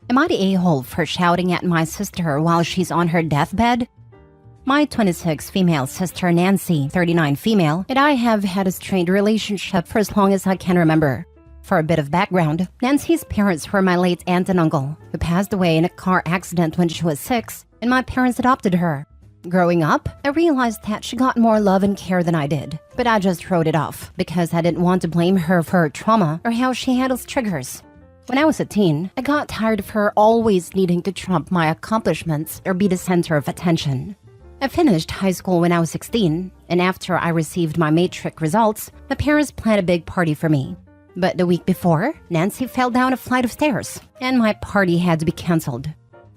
Am I the a-hole for shouting at my sister while she's on her deathbed? My 26 female sister Nancy, 39 female, and I have had a strained relationship for as long as I can remember. For a bit of background, Nancy's parents were my late aunt and uncle, who passed away in a car accident when she was 6, and my parents adopted her. Growing up, I realized that she got more love and care than I did, but I just wrote it off because I didn't want to blame her for her trauma or how she handles triggers. When I was a teen, I got tired of her always needing to trump my accomplishments or be the center of attention. I finished high school when I was 16, and after I received my matric results, my parents planned a big party for me. But the week before, Nancy fell down a flight of stairs, and my party had to be canceled.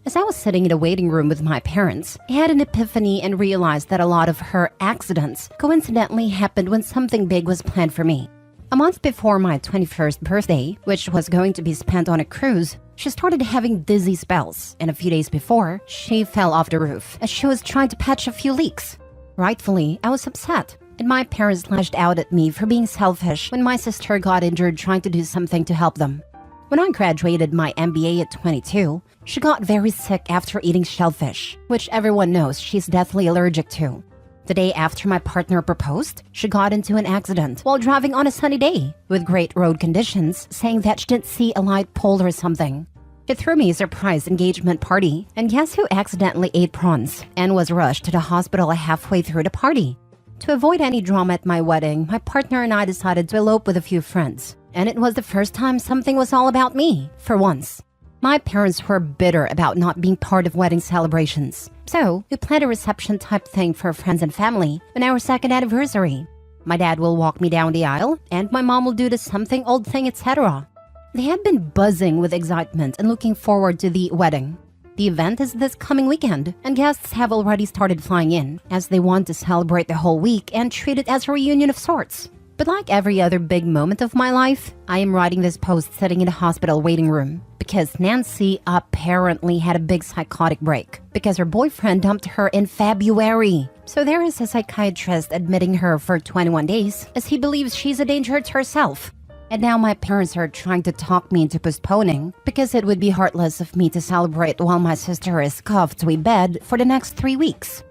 As I was sitting in the waiting room with my parents, I had an epiphany and realized that a lot of her accidents coincidentally happened when something big was planned for me. A month before my 21st birthday, which was going to be spent on a cruise, she started having dizzy spells, and a few days before, she fell off the roof as she was trying to patch a few leaks. Rightfully, I was upset, and my parents lashed out at me for being selfish when my sister got injured trying to do something to help them. When I graduated my MBA at 22, she got very sick after eating shellfish, which everyone knows she's deathly allergic to. The day after my partner proposed, she got into an accident while driving on a sunny day, with great road conditions, saying that she didn't see a light pole or something. It threw me a surprise engagement party, and guess who accidentally ate prawns and was rushed to the hospital halfway through the party? To avoid any drama at my wedding, my partner and I decided to elope with a few friends, and it was the first time something was all about me, for once. My parents were bitter about not being part of wedding celebrations, so we planned a reception type thing for friends and family on our second anniversary. My dad will walk me down the aisle, and my mom will do the something old thing, etc. They had been buzzing with excitement and looking forward to the wedding. The event is this coming weekend, and guests have already started flying in, as they want to celebrate the whole week and treat it as a reunion of sorts. But like every other big moment of my life, I am writing this post sitting in a hospital waiting room because Nancy apparently had a big psychotic break because her boyfriend dumped her in February. So there is a psychiatrist admitting her for 21 days as he believes she's a danger to herself. And now my parents are trying to talk me into postponing because it would be heartless of me to celebrate while my sister is cuffed to a bed for the next 3 weeks.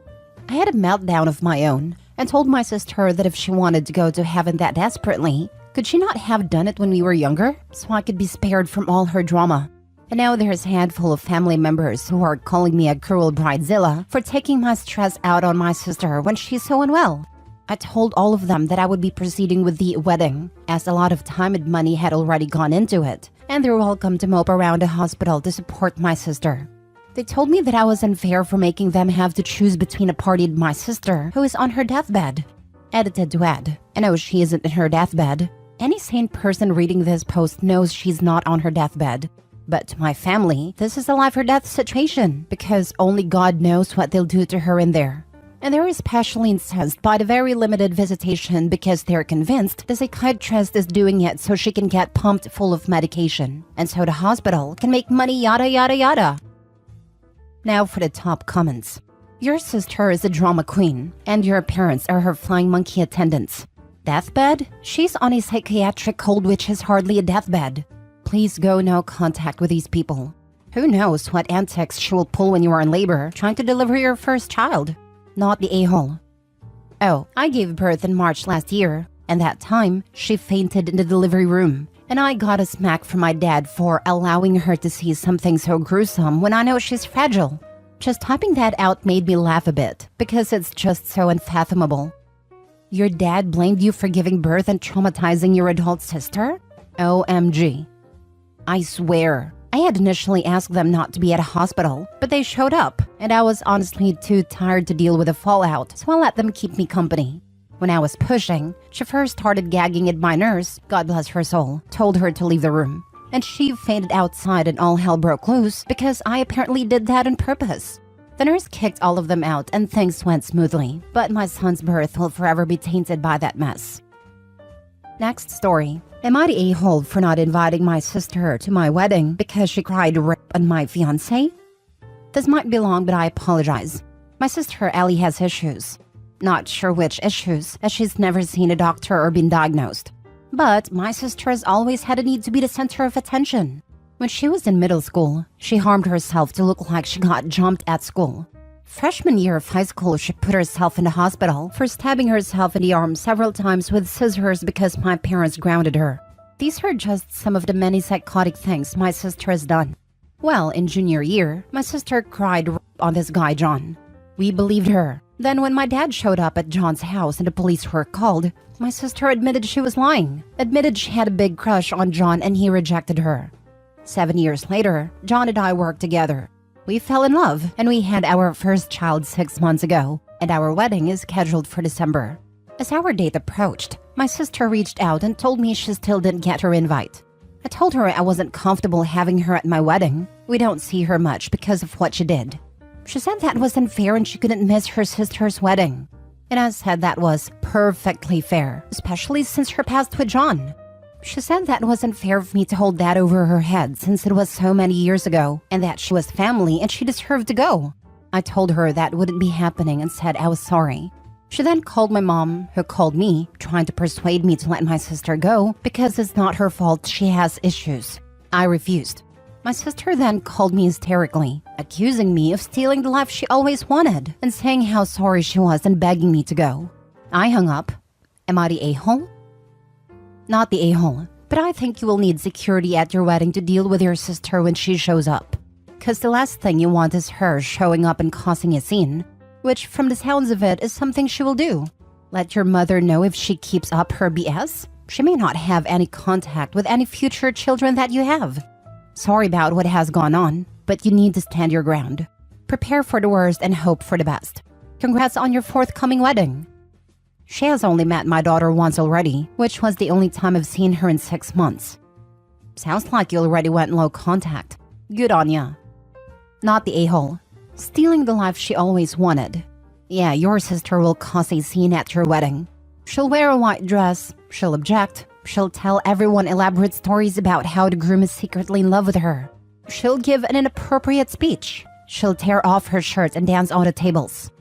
I had a meltdown of my own and told my sister that if she wanted to go to heaven that desperately, could she not have done it when we were younger so I could be spared from all her drama? And now there's a handful of family members who are calling me a cruel bridezilla for taking my stress out on my sister when she's so unwell. I told all of them that I would be proceeding with the wedding, as a lot of time and money had already gone into it, and they're welcome to mope around the hospital to support my sister. They told me that I was unfair for making them have to choose between a party and my sister, who is on her deathbed. Edited to add, I know she isn't in her deathbed. Any sane person reading this post knows she's not on her deathbed. But to my family, this is a life or death situation, because only God knows what they'll do to her in there. And they're especially incensed by the very limited visitation because they're convinced the psychiatrist is doing it so she can get pumped full of medication, and so the hospital can make money, yada yada yada. Now for the top comments. Your sister is a drama queen, and your parents are her flying monkey attendants. Deathbed? She's on a psychiatric hold which is hardly a deathbed. Please go no contact with these people. Who knows what antics she will pull when you are in labor trying to deliver your first child. Not the a-hole. Oh, I gave birth in March last year, and that time, she fainted in the delivery room, and I got a smack from my dad for allowing her to see something so gruesome when I know she's fragile. Just typing that out made me laugh a bit, because it's just so unfathomable. Your dad blamed you for giving birth and traumatizing your adult sister? OMG. I swear. I had initially asked them not to be at a hospital, but they showed up, and I was honestly too tired to deal with the fallout, so I let them keep me company. When I was pushing, she first started gagging at my nurse, God bless her soul, told her to leave the room. And she fainted outside and all hell broke loose because I apparently did that on purpose. The nurse kicked all of them out and things went smoothly, but my son's birth will forever be tainted by that mess. Next story. Am I the a-hole for not inviting my sister to my wedding because she cried rape on my fiancé? This might be long, but I apologize. My sister Ellie has issues. Not sure which issues, as she's never seen a doctor or been diagnosed. But my sister has always had a need to be the center of attention. When she was in middle school, she harmed herself to look like she got jumped at school. Freshman year of high school, she put herself in the hospital for stabbing herself in the arm several times with scissors because my parents grounded her. These are just some of the many psychotic things my sister has done. Well, in junior year, my sister cried on this guy John. We believed her. Then when my dad showed up at John's house and the police were called, my sister admitted she was lying, admitted she had a big crush on John and he rejected her. 7 years later, John and I worked together. We fell in love and we had our first child 6 months ago, and our wedding is scheduled for December. As our date approached, my sister reached out and told me she still didn't get her invite. I told her I wasn't comfortable having her at my wedding. We don't see her much because of what she did. She said that was unfair and she couldn't miss her sister's wedding. And I said that was perfectly fair, especially since her past with John. She said that wasn't fair of me to hold that over her head since it was so many years ago and that she was family and she deserved to go. I told her that wouldn't be happening and said I was sorry. She then called my mom, who called me, trying to persuade me to let my sister go because it's not her fault she has issues. I refused. My sister then called me hysterically, accusing me of stealing the life she always wanted and saying how sorry she was and begging me to go. I hung up. Am I the a-hole? Not the a-hole, but I think you will need security at your wedding to deal with your sister when she shows up. Because the last thing you want is her showing up and causing a scene, which from the sounds of it is something she will do. Let your mother know if she keeps up her BS. She may not have any contact with any future children that you have. Sorry about what has gone on, but you need to stand your ground. Prepare for the worst and hope for the best. Congrats on your forthcoming wedding. She has only met my daughter once already, which was the only time I've seen her in 6 months. Sounds like you already went low contact. Good on ya. Not the a-hole. Stealing the life she always wanted. Yeah, your sister will cause a scene at your wedding. She'll wear a white dress, she'll object, she'll tell everyone elaborate stories about how the groom is secretly in love with her. She'll give an inappropriate speech. She'll tear off her shirt and dance on the tables.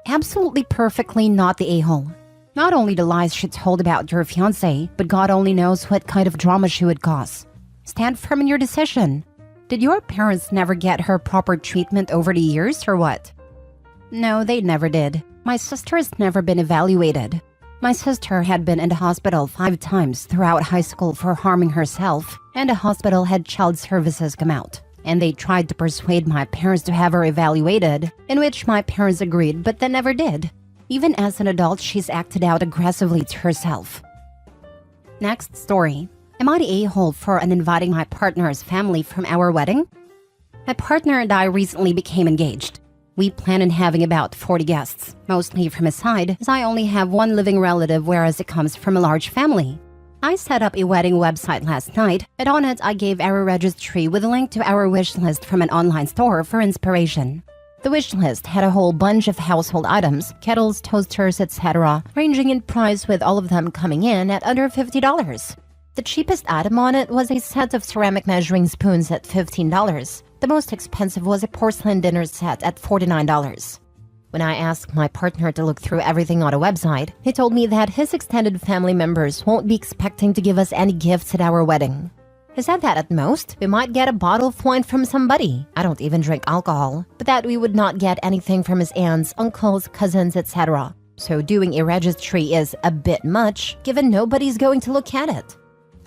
Absolutely perfectly not the a-hole. Not only the lies she told about your fiancé, but God only knows what kind of drama she would cause. Stand firm in your decision. Did your parents never get her proper treatment over the years or what? No, they never did. My sister has never been evaluated. My sister had been in the hospital 5 times throughout high school for harming herself, and the hospital had child services come out. And they tried to persuade my parents to have her evaluated, in which my parents agreed but they never did. Even as an adult, she's acted out aggressively to herself. Next story. Am I the a-hole for uninviting my partner's family from our wedding? My partner and I recently became engaged. We plan on having about 40 guests, mostly from his side, as I only have one living relative whereas it comes from a large family. I set up a wedding website last night, and on it I gave our registry with a link to our wish list from an online store for inspiration. The wish list had a whole bunch of household items, kettles, toasters, etc., ranging in price with all of them coming in at under $50. The cheapest item on it was a set of ceramic measuring spoons at $15. The most expensive was a porcelain dinner set at $49. When I asked my partner to look through everything on a website, he told me that his extended family members won't be expecting to give us any gifts at our wedding. He said that at most, we might get a bottle of wine from somebody. I don't even drink alcohol, but that we would not get anything from his aunts, uncles, cousins, etc. So doing a registry is a bit much, given nobody's going to look at it.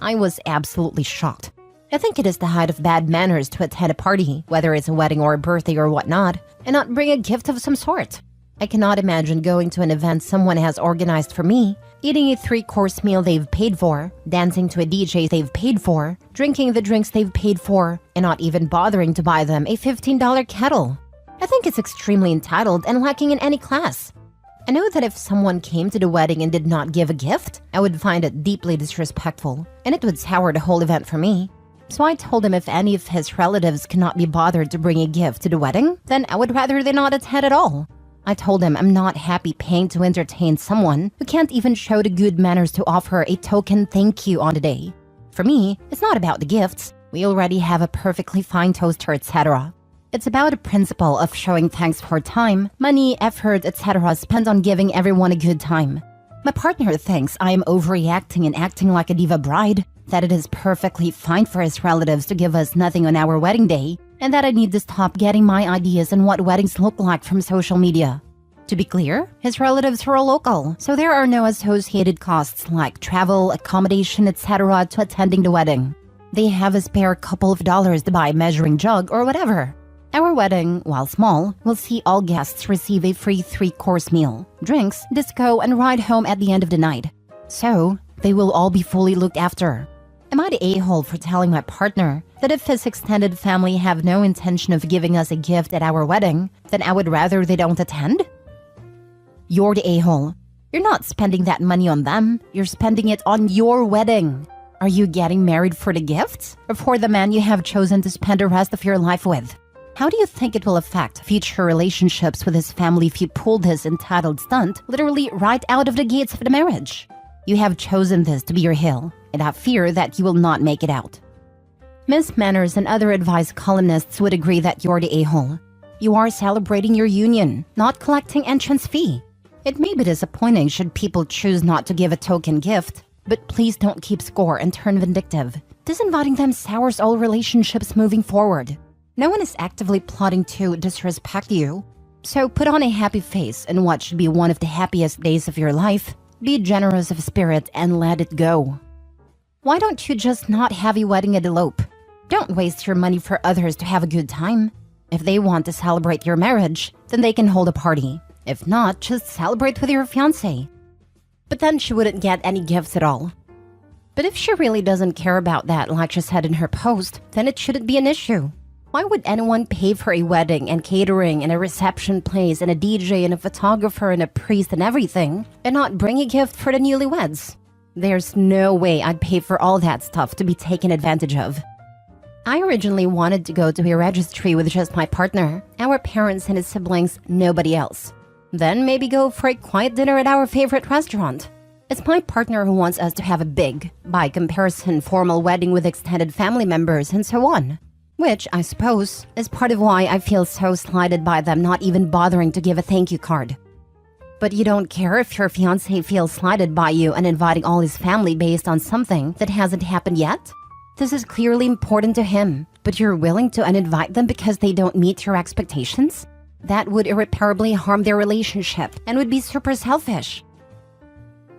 I was absolutely shocked. I think it is the height of bad manners to attend a party, whether it's a wedding or a birthday or whatnot, and not bring a gift of some sort. I cannot imagine going to an event someone has organized for me, eating a 3-course meal they've paid for, dancing to a DJ they've paid for, drinking the drinks they've paid for, and not even bothering to buy them a $15 kettle. I think it's extremely entitled and lacking in any class. I know that if someone came to the wedding and did not give a gift, I would find it deeply disrespectful, and it would sour the whole event for me. So I told him if any of his relatives cannot be bothered to bring a gift to the wedding, then I would rather they not attend at all. I told him I'm not happy paying to entertain someone who can't even show the good manners to offer a token thank you on the day. For me, it's not about the gifts. We already have a perfectly fine toaster, etc. It's about the principle of showing thanks for time, money, effort, etc. spent on giving everyone a good time. My partner thinks I am overreacting and acting like a diva bride, that it is perfectly fine for his relatives to give us nothing on our wedding day, and that I need to stop getting my ideas on what weddings look like from social media. To be clear, his relatives are all local, so there are no associated costs like travel, accommodation, etc. to attending the wedding. They have a spare couple of dollars to buy a measuring jug or whatever. Our wedding, while small, will see all guests receive a free 3-course meal, drinks, disco, and ride home at the end of the night. So, they will all be fully looked after. Am I the a-hole for telling my partner that if his extended family have no intention of giving us a gift at our wedding, then I would rather they don't attend? You're the a-hole. You're not spending that money on them, you're spending it on your wedding. Are you getting married for the gifts, or for the man you have chosen to spend the rest of your life with? How do you think it will affect future relationships with his family if you pull this entitled stunt literally right out of the gates of the marriage? You have chosen this to be your hill, and have fear that you will not make it out. Miss Manners and other advice columnists would agree that you're the a-hole. You are celebrating your union, not collecting entrance fee. It may be disappointing should people choose not to give a token gift, but please don't keep score and turn vindictive. Disinviting them sours all relationships moving forward. No one is actively plotting to disrespect you. So put on a happy face in what should be one of the happiest days of your life. Be generous of spirit and let it go. Why don't you just not have a wedding and elope? Don't waste your money for others to have a good time. If they want to celebrate your marriage, then they can hold a party. If not, just celebrate with your fiancé. But then she wouldn't get any gifts at all. But if she really doesn't care about that like she said in her post, then it shouldn't be an issue. Why would anyone pay for a wedding and catering and a reception place and a DJ and a photographer and a priest and everything, and not bring a gift for the newlyweds? There's no way I'd pay for all that stuff to be taken advantage of. I originally wanted to go to a registry with just my partner, our parents and his siblings, nobody else. Then maybe go for a quiet dinner at our favorite restaurant. It's my partner who wants us to have a big, by comparison, formal wedding with extended family members and so on. Which, I suppose, is part of why I feel so slighted by them not even bothering to give a thank you card. But you don't care if your fiancé feels slighted by you and inviting all his family based on something that hasn't happened yet? This is clearly important to him, but you're willing to uninvite them because they don't meet your expectations? That would irreparably harm their relationship and would be super selfish.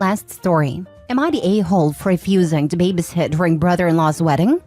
Last story. Am I the a-hole for refusing to babysit during brother-in-law's wedding?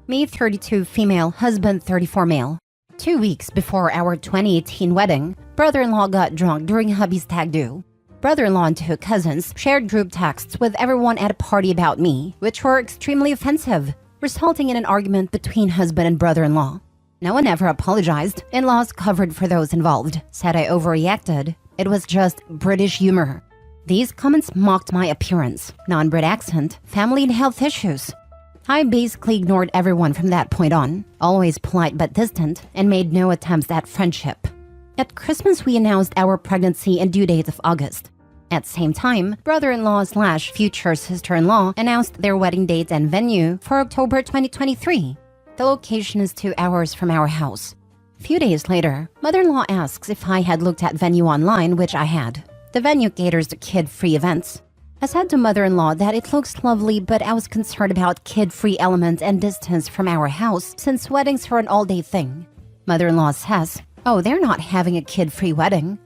Me 32 female, husband 34 male. 2 weeks before our 2018 wedding, brother-in-law got drunk during hubby's stag do. Brother-in-law and 2 cousins shared group texts with everyone at a party about me, which were extremely offensive, resulting in an argument between husband and brother-in-law. No one ever apologized. In-laws covered for those involved, said I overreacted. It was just British humor. These comments mocked my appearance, non-Brit accent, family and health issues. I basically ignored everyone from that point on, always polite but distant, and made no attempts at friendship. At Christmas, we announced our pregnancy and due date of August. At the same time, brother-in-law/future sister-in-law announced their wedding date and venue for October 2023. The location is 2 hours from our house. A few days later, mother-in-law asks if I had looked at venue online, which I had. The venue caters to kid-free events. I said to mother-in-law that it looks lovely, but I was concerned about kid-free element and distance from our house since weddings are an all-day thing. Mother-in-law says, "Oh, they're not having a kid-free wedding."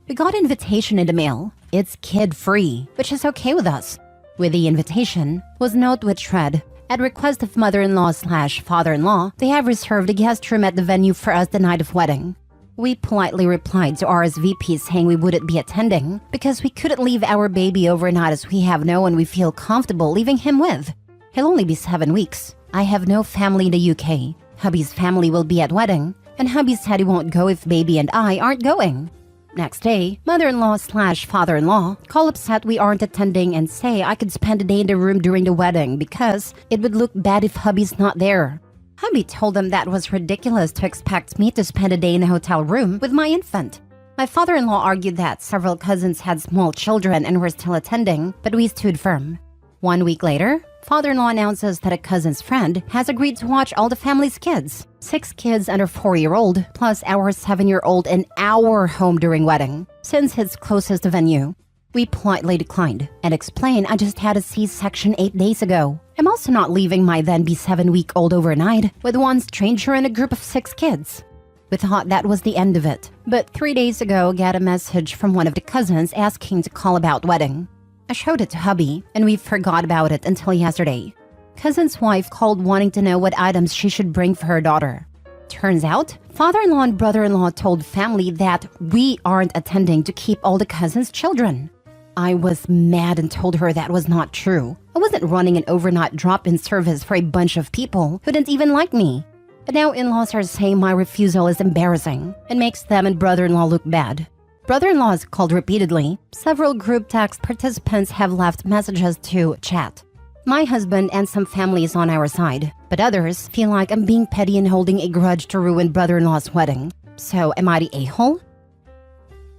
We got an invitation in the mail. It's kid-free, which is okay with us. With the invitation was a note which read, "At request of mother-in-law/father-in-law, they have reserved a guest room at the venue for us the night of wedding." We politely replied to RSVP saying we wouldn't be attending because we couldn't leave our baby overnight as we have no one we feel comfortable leaving him with. He'll only be 7 weeks. I have no family in the UK. Hubby's family will be at wedding, and hubby said he won't go if baby and I aren't going. Next day, mother-in-law/father-in-law call upset we aren't attending and say I could spend a day in the room during the wedding because it would look bad if hubby's not there. Hubby told them that was ridiculous to expect me to spend a day in a hotel room with my infant. My father-in-law argued that several cousins had small children and were still attending, but we stood firm. 1 week later, father-in-law announces that a cousin's friend has agreed to watch all the family's kids. 6 kids under 4-year-old, plus our 7-year-old in our home during wedding, since it's closest to venue. We politely declined and explained I just had a C-section 8 days ago, I'm also not leaving my then-be 7-week-old overnight with one stranger and a group of 6 kids. We thought that was the end of it, but 3 days ago got a message from one of the cousins asking to call about wedding. I showed it to hubby, and we forgot about it until yesterday. Cousin's wife called wanting to know what items she should bring for her daughter. Turns out, father-in-law and brother-in-law told family that we aren't attending to keep all the cousins' children. I was mad and told her that was not true. I wasn't running an overnight drop-in service for a bunch of people who didn't even like me. But now in-laws are saying my refusal is embarrassing and makes them and brother-in-law look bad. Brother-in-law is called repeatedly. Several group text participants have left messages to chat. My husband and some family is on our side, but others feel like I'm being petty and holding a grudge to ruin brother-in-law's wedding. So am I the a-hole?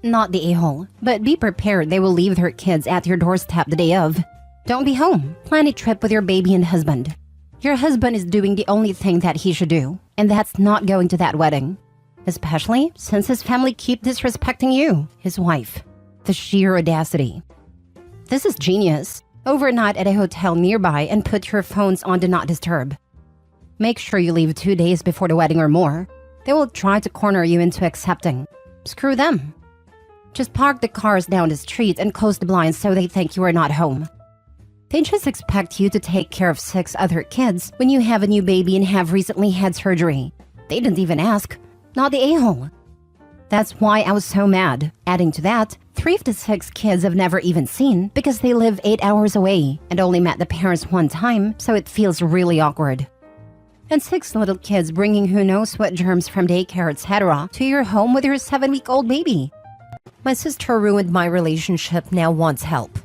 Not the a-hole, but be prepared they will leave their kids at your doorstep the day of. Don't be home. Plan a trip with your baby and husband. Your husband is doing the only thing that he should do, and that's not going to that wedding. Especially since his family keep disrespecting you, his wife. The sheer audacity. This is genius. Overnight at a hotel nearby and put your phones on Do Not Disturb. Make sure you leave 2 days before the wedding or more. They will try to corner you into accepting. Screw them. Just park the cars down the street and close the blinds so they think you are not home. They just expect you to take care of 6 other kids when you have a new baby and have recently had surgery. They didn't even ask. Not the a-hole. That's why I was so mad. Adding to that, 3 of the 6 kids I've never even seen because they live 8 hours away and only met the parents one time, so it feels really awkward. And 6 little kids bringing who knows what germs from daycare, etc. to your home with your 7-week-old baby. My sister ruined my relationship, now wants help.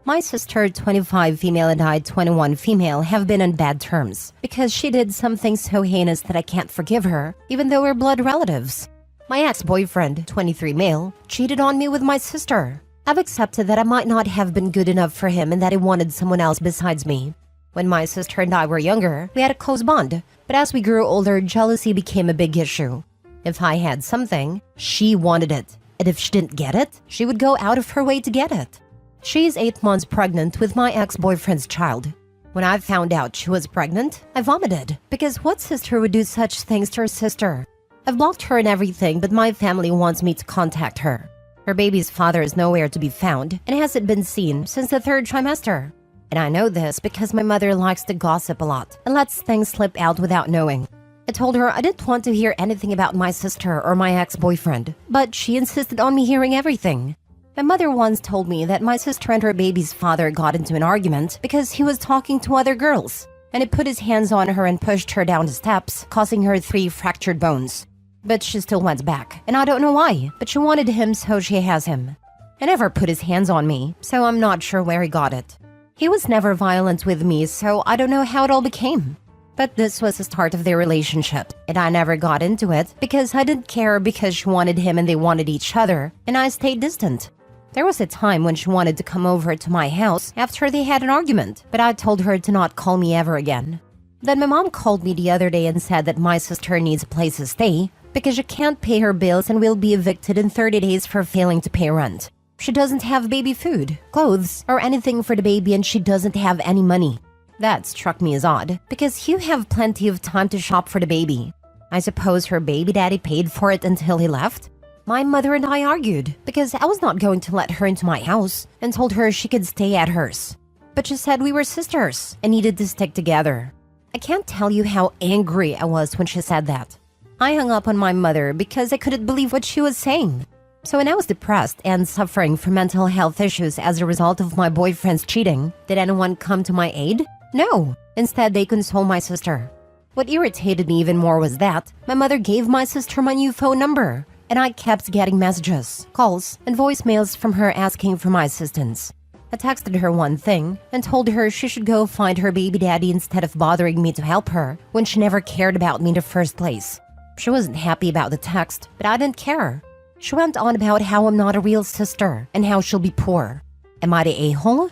My sister, 25 female, and I, 21 female, have been on bad terms because she did something so heinous that I can't forgive her, even though we're blood relatives. My ex-boyfriend, 23 male, cheated on me with my sister. I've accepted that I might not have been good enough for him and that he wanted someone else besides me. When my sister and I were younger, we had a close bond, but as we grew older, jealousy became a big issue. If I had something, she wanted it, and if she didn't get it, she would go out of her way to get it. She's 8 months pregnant with my ex-boyfriend's child. When I found out she was pregnant, I vomited, because what sister would do such things to her sister? I've blocked her and everything, but my family wants me to contact her. Her baby's father is nowhere to be found and hasn't been seen since the 3rd trimester. And I know this because my mother likes to gossip a lot and lets things slip out without knowing. I told her I didn't want to hear anything about my sister or my ex-boyfriend, but she insisted on me hearing everything. My mother once told me that my sister and her baby's father got into an argument because he was talking to other girls, and he put his hands on her and pushed her down the steps, causing her 3 fractured bones. But she still went back, and I don't know why, but she wanted him, so she has him. He never put his hands on me, so I'm not sure where he got it. He was never violent with me, so I don't know how it all became. But this was the start of their relationship, and I never got into it because I didn't care because she wanted him and they wanted each other, and I stayed distant. There was a time when she wanted to come over to my house after they had an argument, but I told her to not call me ever again. Then my mom called me the other day and said that my sister needs a place to stay because she can't pay her bills and will be evicted in 30 days for failing to pay rent. She doesn't have baby food, clothes, or anything for the baby, and she doesn't have any money. That struck me as odd, because you have plenty of time to shop for the baby. I suppose her baby daddy paid for it until he left? My mother and I argued, because I was not going to let her into my house, and told her she could stay at hers. But she said we were sisters, and needed to stick together. I can't tell you how angry I was when she said that. I hung up on my mother because I couldn't believe what she was saying. So when I was depressed and suffering from mental health issues as a result of my boyfriend's cheating, did anyone come to my aid? No. Instead, they consoled my sister. What irritated me even more was that my mother gave my sister my new phone number, and I kept getting messages, calls, and voicemails from her asking for my assistance. I texted her one thing and told her she should go find her baby daddy instead of bothering me to help her when she never cared about me in the first place. She wasn't happy about the text, but I didn't care. She went on about how I'm not a real sister and how she'll be poor. Am I the a-hole?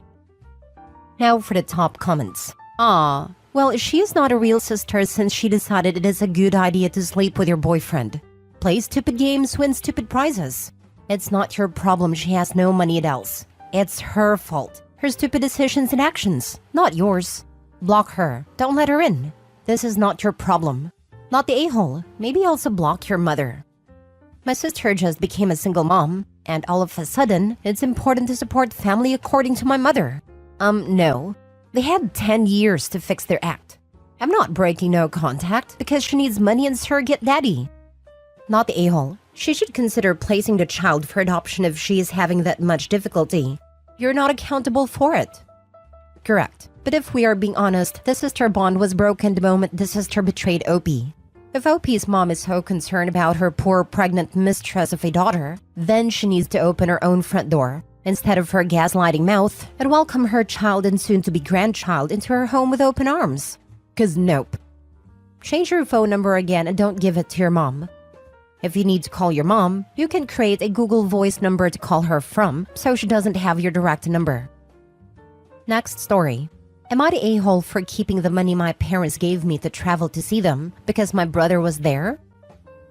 Now for the top comments. Well, she is not a real sister since she decided it is a good idea to sleep with your boyfriend. Play stupid games, win stupid prizes. It's not your problem she has no money else. It's her fault. Her stupid decisions and actions, not yours. Block her. Don't let her in. This is not your problem. Not the a-hole. Maybe also block your mother. My sister just became a single mom, and all of a sudden, it's important to support family according to my mother. No. They had 10 years to fix their act. I'm not breaking no contact because she needs money and surrogate daddy. Not the a-hole. She should consider placing the child for adoption if she is having that much difficulty. You're not accountable for it. Correct. But if we are being honest, the sister bond was broken the moment the sister betrayed Opie. If Opie's mom is so concerned about her poor pregnant mistress of a daughter, then she needs to open her own front door, instead of her gaslighting mouth, and welcome her child and soon-to-be grandchild into her home with open arms. 'Cause nope. Change your phone number again and don't give it to your mom. If you need to call your mom, you can create a Google Voice number to call her from so she doesn't have your direct number. Next story. Am I the a-hole for keeping the money my parents gave me to travel to see them because my brother was there?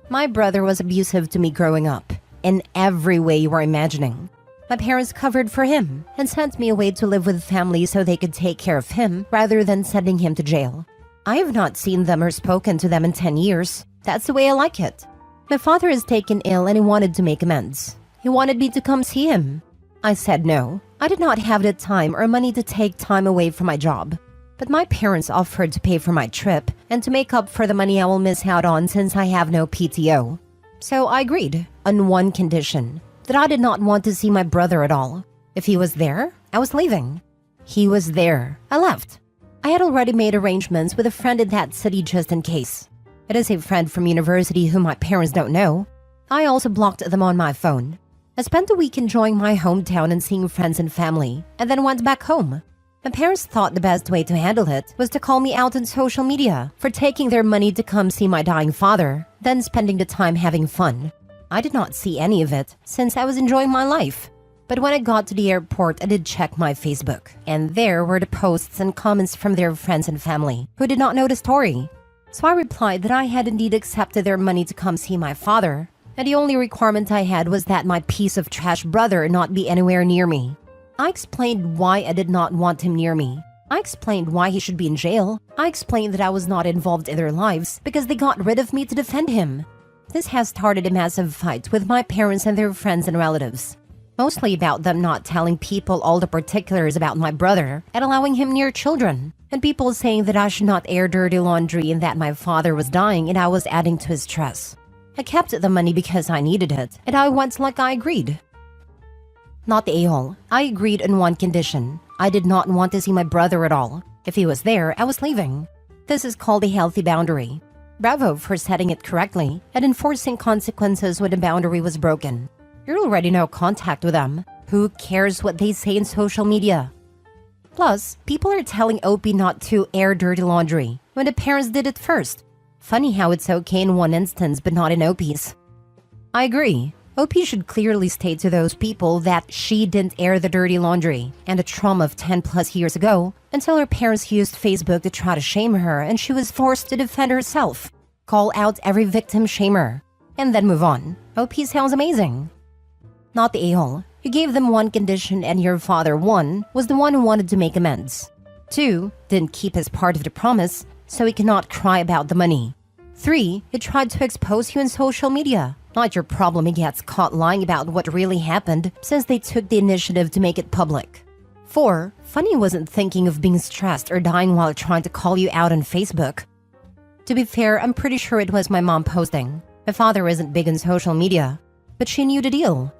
My brother was abusive to me growing up, in every way you are imagining. My parents covered for him and sent me away to live with family so they could take care of him rather than sending him to jail. I have not seen them or spoken to them in 10 years. That's the way I like it. My father is taken ill and he wanted to make amends. He wanted me to come see him. I said no. I did not have the time or money to take time away from my job. But my parents offered to pay for my trip and to make up for the money I will miss out on since I have no PTO. So I agreed, on one condition, that I did not want to see my brother at all. If he was there, I was leaving. He was there. I left. I had already made arrangements with a friend in that city just in case. It is a friend from university whom my parents don't know. I also blocked them on my phone. I spent the week enjoying my hometown and seeing friends and family, and then went back home. My parents thought the best way to handle it was to call me out on social media for taking their money to come see my dying father, then spending the time having fun. I did not see any of it, since I was enjoying my life. But when I got to the airport, I did check my Facebook, and there were the posts and comments from their friends and family, who did not know the story. So I replied that I had indeed accepted their money to come see my father, and the only requirement I had was that my piece of trash brother not be anywhere near me. I explained why I did not want him near me. I explained why he should be in jail. I explained that I was not involved in their lives because they got rid of me to defend him. This has started a massive fight with my parents and their friends and relatives. Mostly about them not telling people all the particulars about my brother and allowing him near children. And people saying that I should not air dirty laundry and that my father was dying and I was adding to his stress. I kept the money because I needed it, and I went like I agreed. Not the a-hole. I agreed on one condition. I did not want to see my brother at all. If he was there, I was leaving. This is called a healthy boundary. Bravo for setting it correctly and enforcing consequences when the boundary was broken. You're already no contact with them. Who cares what they say in social media? Plus, people are telling Opie not to air dirty laundry when the parents did it first. Funny how it's okay in one instance but not in Opie's. I agree. Opie should clearly state to those people that she didn't air the dirty laundry and the trauma of 10 plus years ago until her parents used Facebook to try to shame her and she was forced to defend herself. Call out every victim shamer and then move on. Opie sounds amazing. Not the a-hole. You gave them one condition and your father, 1, was the one who wanted to make amends. 2, didn't keep his part of the promise, so he cannot cry about the money. 3, he tried to expose you in social media. Not your problem he gets caught lying about what really happened since they took the initiative to make it public. 4, Funny wasn't thinking of being stressed or dying while trying to call you out on Facebook. To be fair, I'm pretty sure it was my mom posting. My father isn't big on social media, but she knew the deal.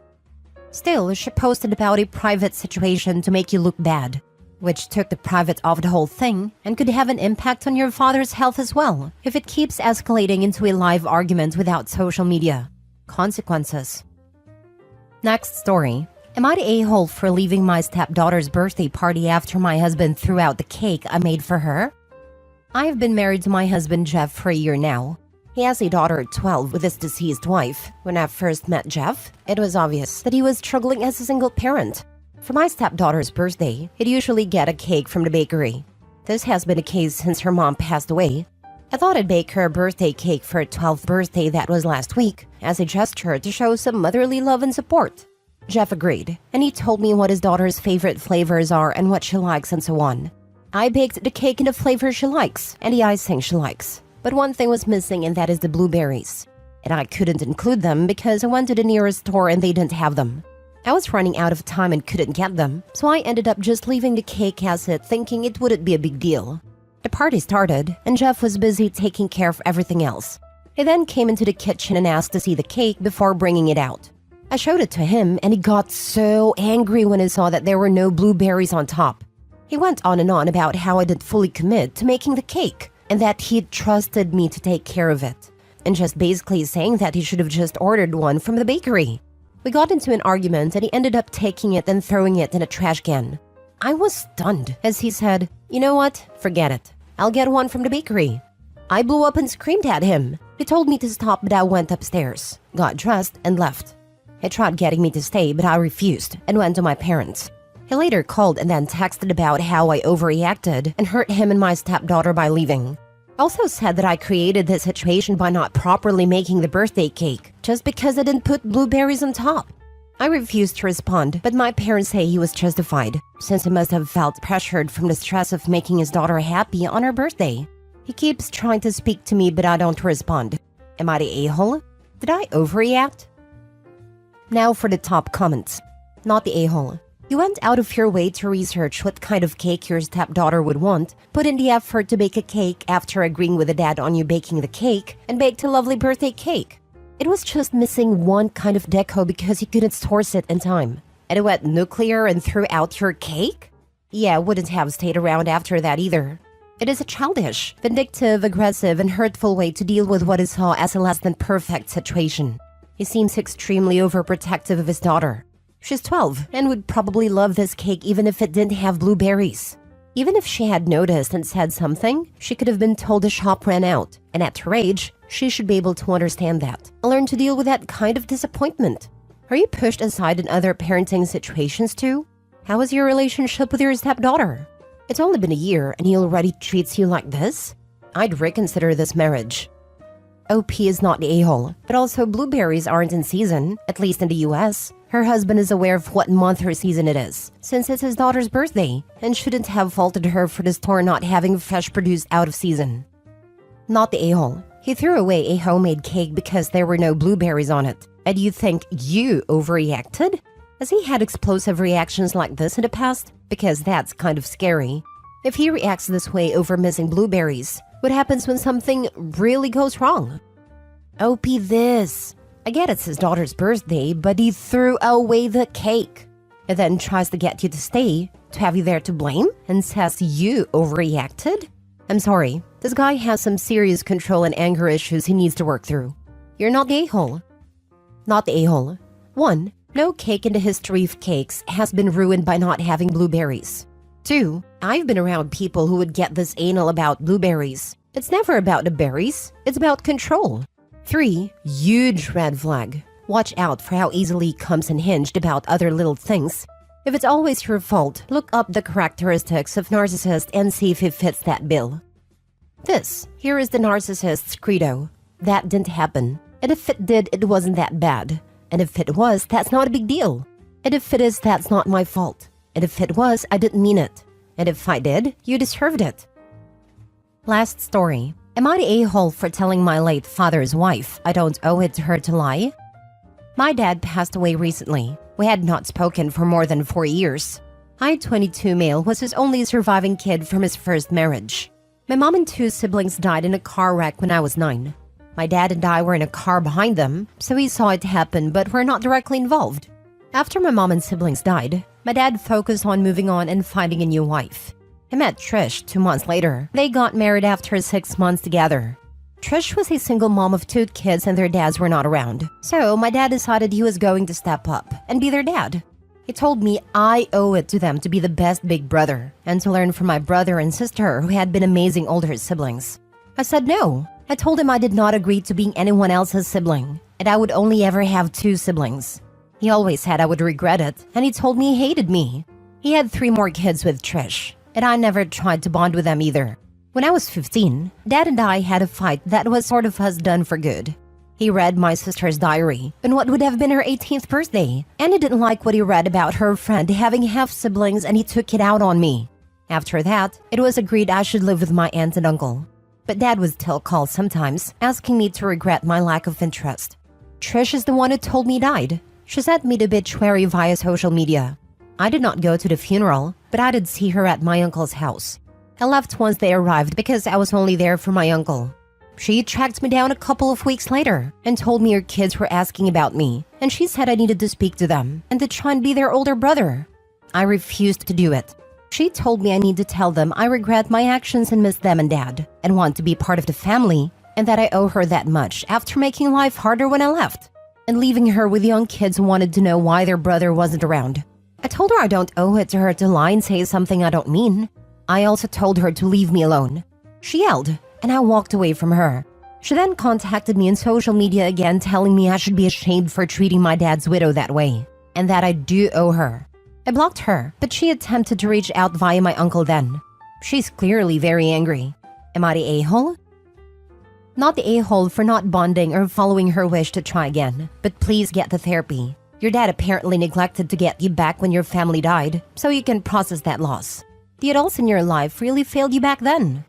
Still, she posted about a private situation to make you look bad, which took the private off the whole thing and could have an impact on your father's health as well if it keeps escalating into a live argument without social media. Consequences. Next story. Am I the a-hole for leaving my stepdaughter's birthday party after my husband threw out the cake I made for her? I have been married to my husband Jeff for a year now. He has a daughter at 12 with his deceased wife. When I first met Jeff, it was obvious that he was struggling as a single parent. For my stepdaughter's birthday, he'd usually get a cake from the bakery. This has been the case since her mom passed away. I thought I'd bake her a birthday cake for her 12th birthday that was last week, as a gesture to show some motherly love and support. Jeff agreed, and he told me what his daughter's favorite flavors are and what she likes and so on. I baked the cake in the flavor she likes and the icing she likes. But one thing was missing, and that is the blueberries. And I couldn't include them because I went to the nearest store and they didn't have them. I was running out of time and couldn't get them, so I ended up just leaving the cake as it, thinking it wouldn't be a big deal. The party started, and Jeff was busy taking care of everything else. He then came into the kitchen and asked to see the cake before bringing it out. I showed it to him, and he got so angry when he saw that there were no blueberries on top. He went on and on about how I didn't fully commit to making the cake, and that he'd trusted me to take care of it, and just basically saying that he should have just ordered one from the bakery. We got into an argument and he ended up taking it and throwing it in a trash can. I was stunned as he said, "You know what? Forget it. I'll get one from the bakery." I blew up and screamed at him. He told me to stop, but I went upstairs, got dressed, and left. He tried getting me to stay, but I refused and went to my parents. He later called and then texted about how I overreacted and hurt him and my stepdaughter by leaving. Also said that I created this situation by not properly making the birthday cake, just because I didn't put blueberries on top. I refused to respond, but my parents say he was justified, since he must have felt pressured from the stress of making his daughter happy on her birthday. He keeps trying to speak to me, but I don't respond. Am I the a-hole? Did I overreact? Now for the top comments. Not the a-hole. You went out of your way to research what kind of cake your stepdaughter would want, put in the effort to bake a cake after agreeing with the dad on you baking the cake, and baked a lovely birthday cake. It was just missing one kind of deco because you couldn't source it in time. And it went nuclear and threw out your cake? Yeah, wouldn't have stayed around after that either. It is a childish, vindictive, aggressive, and hurtful way to deal with what is saw as a less than perfect situation. He seems extremely overprotective of his daughter. She's 12 and would probably love this cake even if it didn't have blueberries. Even if she had noticed and said something, she could have been told the shop ran out. And at her age, she should be able to understand that and learn to deal with that kind of disappointment. Are you pushed aside in other parenting situations too? How is your relationship with your stepdaughter? It's only been a year and he already treats you like this? I'd reconsider this marriage. OP is not the a-hole, but also blueberries aren't in season, at least in the US. Her husband is aware of what month her season it is, since it's his daughter's birthday, and shouldn't have faulted her for the store not having fresh produce out of season. Not the a-hole. He threw away a homemade cake because there were no blueberries on it. And you think you overreacted? Has he had explosive reactions like this in the past? Because that's kind of scary. If he reacts this way over missing blueberries, what happens when something really goes wrong? OP this. I get it's his daughter's birthday, but he threw away the cake. And then tries to get you to stay, to have you there to blame, and says you overreacted? I'm sorry, this guy has some serious control and anger issues he needs to work through. You're not the a-hole. Not the a-hole. 1. No cake in the history of cakes has been ruined by not having blueberries. 2. I've been around people who would get this anal about blueberries. It's never about the berries, it's about control. 3. Huge red flag. Watch out for how easily he comes unhinged about other little things. If it's always your fault, look up the characteristics of narcissist and see if it fits that bill. Here is the narcissist's credo. That didn't happen. And if it did, it wasn't that bad. And if it was, that's not a big deal. And if it is, that's not my fault. And if it was, I didn't mean it. And if I did, you deserved it. Last story. Am I the a-hole for telling my late father's wife I don't owe it to her to lie? My dad passed away recently. We had not spoken for more than 4 years. I, 22 male, was his only surviving kid from his first marriage. My mom and 2 siblings died in a car wreck when I was 9. My dad and I were in a car behind them, so he saw it happen but were not directly involved. After my mom and siblings died, my dad focused on moving on and finding a new wife. I met Trish 2 months later. They got married after 6 months together. Trish was a single mom of 2 kids and their dads were not around. So my dad decided he was going to step up and be their dad. He told me I owe it to them to be the best big brother and to learn from my brother and sister who had been amazing older siblings. I said no. I told him I did not agree to being anyone else's sibling and I would only ever have 2 siblings. He always said I would regret it and he told me he hated me. He had 3 more kids with Trish. And I never tried to bond with them either. When I was 15, Dad and I had a fight that was sort of us done for good. He read my sister's diary on what would have been her 18th birthday, and he didn't like what he read about her friend having half-siblings and he took it out on me. After that, it was agreed I should live with my aunt and uncle. But Dad would still call sometimes, asking me to regret my lack of interest. Trish is the one who told me he died. She sent me the obituary via social media. I did not go to the funeral, but I did see her at my uncle's house. I left once they arrived because I was only there for my uncle. She tracked me down a couple of weeks later and told me her kids were asking about me, and she said I needed to speak to them and to try and be their older brother. I refused to do it. She told me I need to tell them I regret my actions and miss them and Dad, and want to be part of the family, and that I owe her that much after making life harder when I left, and leaving her with young kids who wanted to know why their brother wasn't around. I told her I don't owe it to her to lie and say something I don't mean. I also told her to leave me alone. She yelled, and I walked away from her. She then contacted me on social media again, telling me I should be ashamed for treating my dad's widow that way, and that I do owe her. I blocked her, but she attempted to reach out via my uncle then. She's clearly very angry. Am I the a-hole? Not the a-hole for not bonding or following her wish to try again, but please get the therapy. Your dad apparently neglected to get you back when your family died, so you can process that loss. The adults in your life really failed you back then.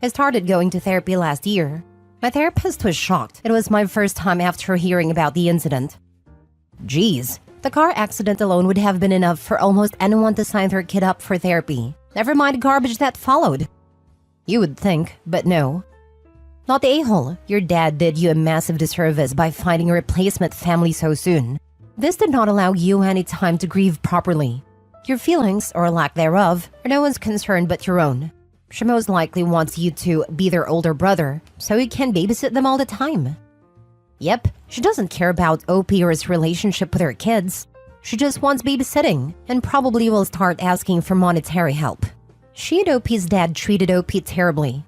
I started going to therapy last year. My therapist was shocked. It was my first time after hearing about the incident. Geez, the car accident alone would have been enough for almost anyone to sign their kid up for therapy. Never mind the garbage that followed. You would think, but no. Not the a-hole. Your dad did you a massive disservice by finding a replacement family so soon. This did not allow you any time to grieve properly. Your feelings, or lack thereof, are no one's concern but your own. She most likely wants you to be their older brother, so you can babysit them all the time. Yep, she doesn't care about OP or his relationship with her kids. She just wants babysitting, and probably will start asking for monetary help. She and OP's dad treated OP terribly.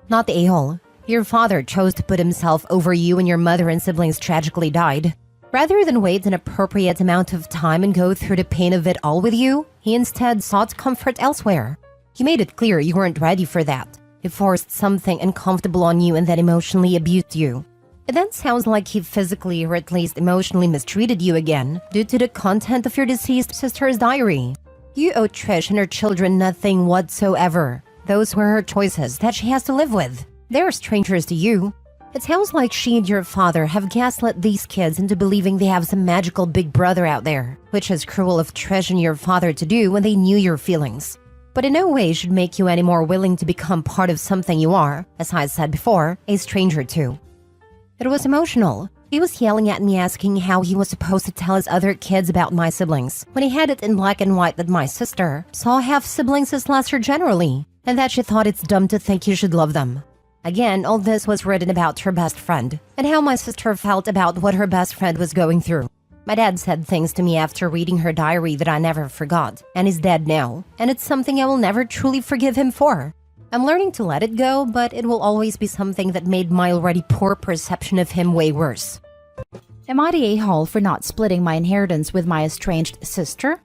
Not the a-hole. Your father chose to put himself over you when your mother and siblings tragically died. Rather than wait an appropriate amount of time and go through the pain of it all with you, he instead sought comfort elsewhere. You made it clear you weren't ready for that. He forced something uncomfortable on you and then emotionally abused you. It then sounds like he physically or at least emotionally mistreated you again due to the content of your deceased sister's diary. You owe Trish and her children nothing whatsoever. Those were her choices that she has to live with. They're strangers to you. It sounds like she and your father have gaslit these kids into believing they have some magical big brother out there, which is cruel of Trish and your father to do when they knew your feelings. But in no way should make you any more willing to become part of something you are, as I said before, a stranger to. It was emotional. He was yelling at me asking how he was supposed to tell his other kids about my siblings, when he had it in black and white that my sister saw half-siblings as lesser generally, and that she thought it's dumb to think you should love them. Again, all this was written about her best friend, and how my sister felt about what her best friend was going through. My dad said things to me after reading her diary that I never forgot, and he's dead now, and it's something I will never truly forgive him for. I'm learning to let it go, but it will always be something that made my already poor perception of him way worse. Am I the a-hole for not splitting my inheritance with my estranged sister?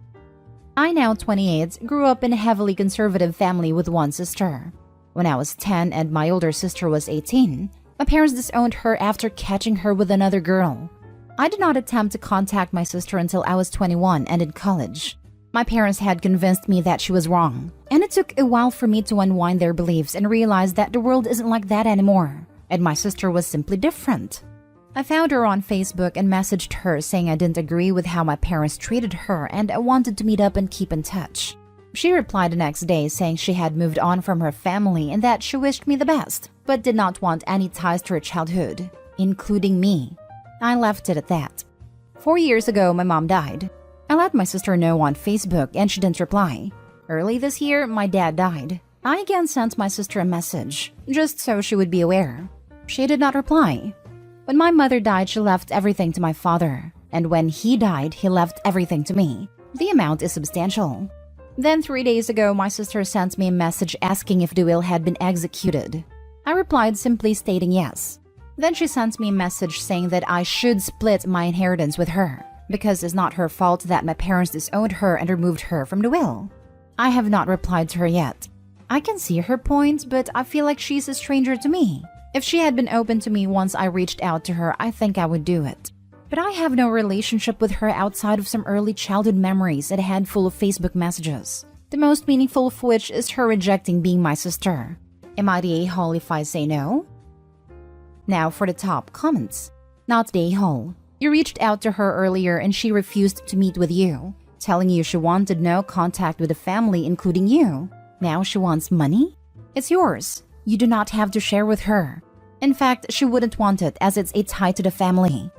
I, now 28, grew up in a heavily conservative family with one sister. When I was 10 and my older sister was 18, my parents disowned her after catching her with another girl. I did not attempt to contact my sister until I was 21 and in college. My parents had convinced me that she was wrong, and it took a while for me to unwind their beliefs and realize that the world isn't like that anymore, and my sister was simply different. I found her on Facebook and messaged her saying I didn't agree with how my parents treated her and I wanted to meet up and keep in touch. She replied the next day saying she had moved on from her family and that she wished me the best, but did not want any ties to her childhood, including me. I left it at that. 4 years ago, my mom died. I let my sister know on Facebook and she didn't reply. Early this year, my dad died. I again sent my sister a message, just so she would be aware. She did not reply. When my mother died, she left everything to my father, and when he died, he left everything to me. The amount is substantial. Then 3 days ago, my sister sent me a message asking if the will had been executed. I replied simply stating yes. Then she sent me a message saying that I should split my inheritance with her, because it's not her fault that my parents disowned her and removed her from the will. I have not replied to her yet. I can see her point, but I feel like she's a stranger to me. If she had been open to me once I reached out to her, I think I would do it. But I have no relationship with her outside of some early childhood memories and a handful of Facebook messages. the most meaningful of which is her rejecting being my sister. Am I the a-hole if I say no? Now for the top comments. Not the a-hole. You reached out to her earlier and she refused to meet with you, telling you she wanted no contact with the family, including you. Now she wants money? It's yours. You do not have to share with her. In fact, she wouldn't want it as it's a tie to the family.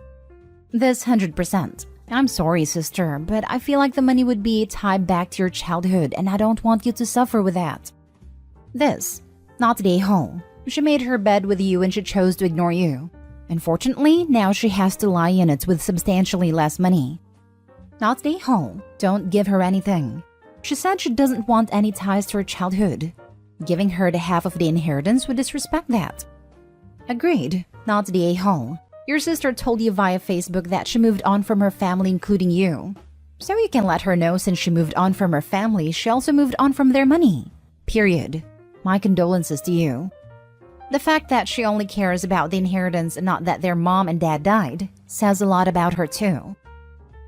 This 100%. I'm sorry, sister, but I feel like the money would be tied back to your childhood and I don't want you to suffer with that. This. Not the a-hole. She made her bed with you and she chose to ignore you. Unfortunately, now she has to lie in it with substantially less money. Not the a-hole. Don't give her anything. She said she doesn't want any ties to her childhood. Giving her the half of the inheritance would disrespect that. Agreed. Not the a-hole. Your sister told you via Facebook that she moved on from her family, including you. So you can let her know since she moved on from her family, she also moved on from their money. Period. My condolences to you. The fact that she only cares about the inheritance and not that their mom and dad died says a lot about her too.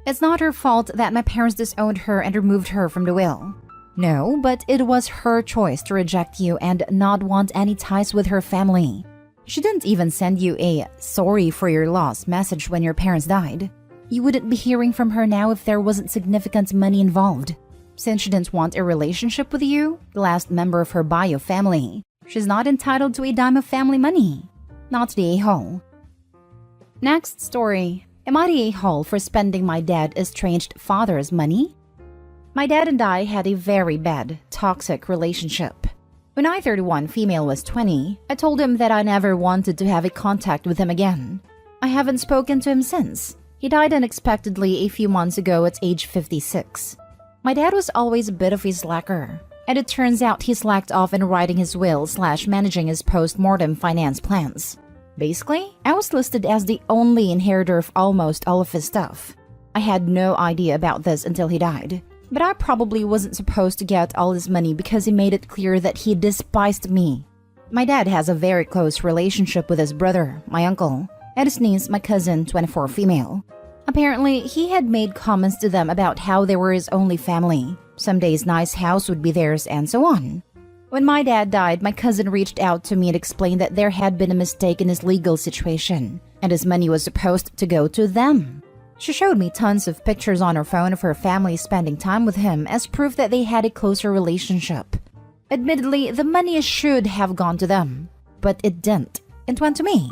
It's not her fault that my parents disowned her and removed her from the will. No, but it was her choice to reject you and not want any ties with her family. She didn't even send you a sorry for your loss message when your parents died. You wouldn't be hearing from her now if there wasn't significant money involved. Since she didn't want a relationship with you, the last member of her bio family, she's not entitled to a dime of family money. Not the a-hole. Next story. Am I the a-hole for spending my dead estranged father's money? My dad and I had a very bad, toxic relationship. When I, 31, female, was 20, I told him that I never wanted to have a contact with him again. I haven't spoken to him since. He died unexpectedly a few months ago at age 56. My dad was always a bit of a slacker, and it turns out he slacked off in writing his will / managing his post-mortem finance plans. Basically, I was listed as the only inheritor of almost all of his stuff. I had no idea about this until he died. But I probably wasn't supposed to get all his money because he made it clear that he despised me. My dad has a very close relationship with his brother, my uncle, and his niece, my cousin, 24, female. Apparently, he had made comments to them about how they were his only family. Some days nice house would be theirs and so on. When my dad died, my cousin reached out to me and explained that there had been a mistake in his legal situation, and his money was supposed to go to them. She showed me tons of pictures on her phone of her family spending time with him as proof that they had a closer relationship. Admittedly, the money should have gone to them, but it didn't. It went to me.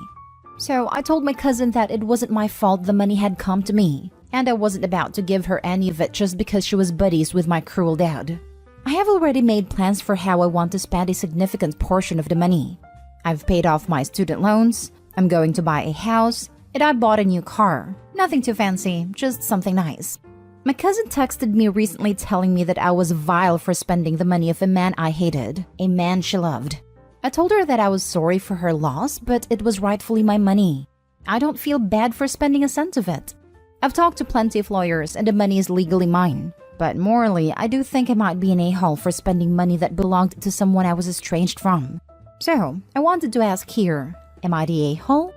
So I told my cousin that it wasn't my fault the money had come to me, and I wasn't about to give her any of it just because she was buddies with my cruel dad. I have already made plans for how I want to spend a significant portion of the money. I've paid off my student loans, I'm going to buy a house, and I bought a new car. Nothing too fancy, just something nice. My cousin texted me recently telling me that I was vile for spending the money of a man I hated, a man she loved. I told her that I was sorry for her loss, but it was rightfully my money. I don't feel bad for spending a cent of it. I've talked to plenty of lawyers and the money is legally mine. But morally, I do think I might be an a-hole for spending money that belonged to someone I was estranged from. So, I wanted to ask here, am I the a-hole?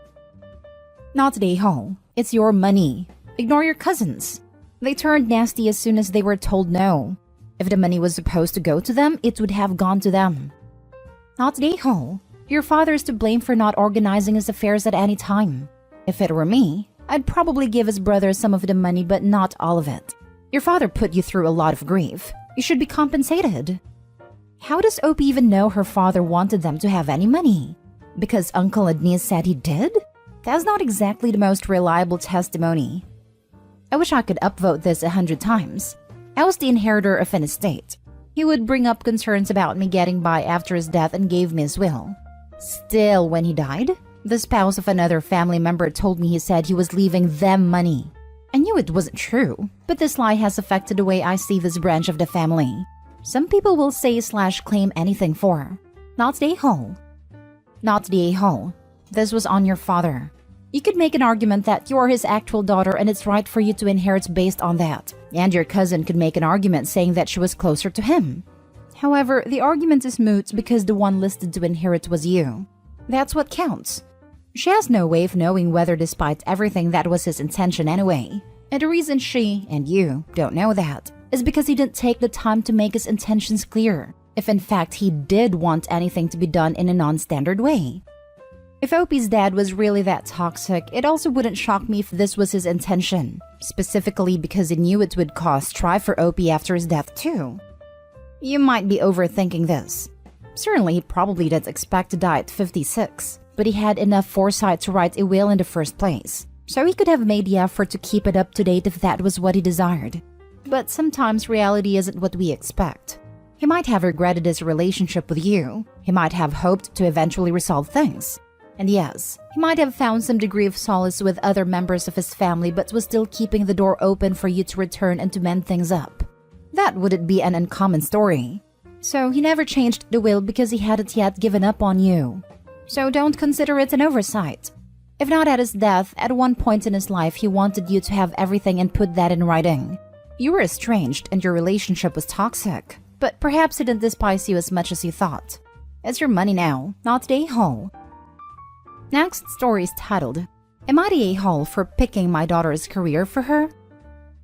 Not the a-hole. It's your money. Ignore your cousins. They turned nasty as soon as they were told no. If the money was supposed to go to them, it would have gone to them. Not the a-hole. Your father is to blame for not organizing his affairs at any time. If it were me, I'd probably give his brother some of the money but not all of it. Your father put you through a lot of grief. You should be compensated. How does Opie even know her father wanted them to have any money? Because Uncle and niece said he did? That's not exactly the most reliable testimony. I wish I could upvote this 100 times. I was the inheritor of an estate. He would bring up concerns about me getting by after his death and gave me his will. Still, when he died, the spouse of another family member told me he said he was leaving them money. I knew it wasn't true, but this lie has affected the way I see this branch of the family. Some people will say / claim anything for. Not the a-hole. Not the a-hole. This was on your father. You could make an argument that you're his actual daughter and it's right for you to inherit based on that. And your cousin could make an argument saying that she was closer to him. However, the argument is moot because the one listed to inherit was you. That's what counts. She has no way of knowing whether despite everything that was his intention anyway. And the reason she, and you, don't know that is because he didn't take the time to make his intentions clear, if in fact he did want anything to be done in a non-standard way. If Opie's dad was really that toxic, it also wouldn't shock me if this was his intention, specifically because he knew it would cause strife for Opie after his death too. You might be overthinking this. Certainly he probably didn't expect to die at 56, but he had enough foresight to write a will in the first place, so he could have made the effort to keep it up to date if that was what he desired. But sometimes reality isn't what we expect. He might have regretted his relationship with you. He might have hoped to eventually resolve things. And yes, he might have found some degree of solace with other members of his family but was still keeping the door open for you to return and to mend things up. That wouldn't be an uncommon story. So he never changed the will because he hadn't yet given up on you. So don't consider it an oversight. If not at his death, at one point in his life he wanted you to have everything and put that in writing. You were estranged and your relationship was toxic, but perhaps he didn't despise you as much as you thought. It's your money now, not the a-hole. Next story is titled, Am I the a-hole for picking my daughter's career for her?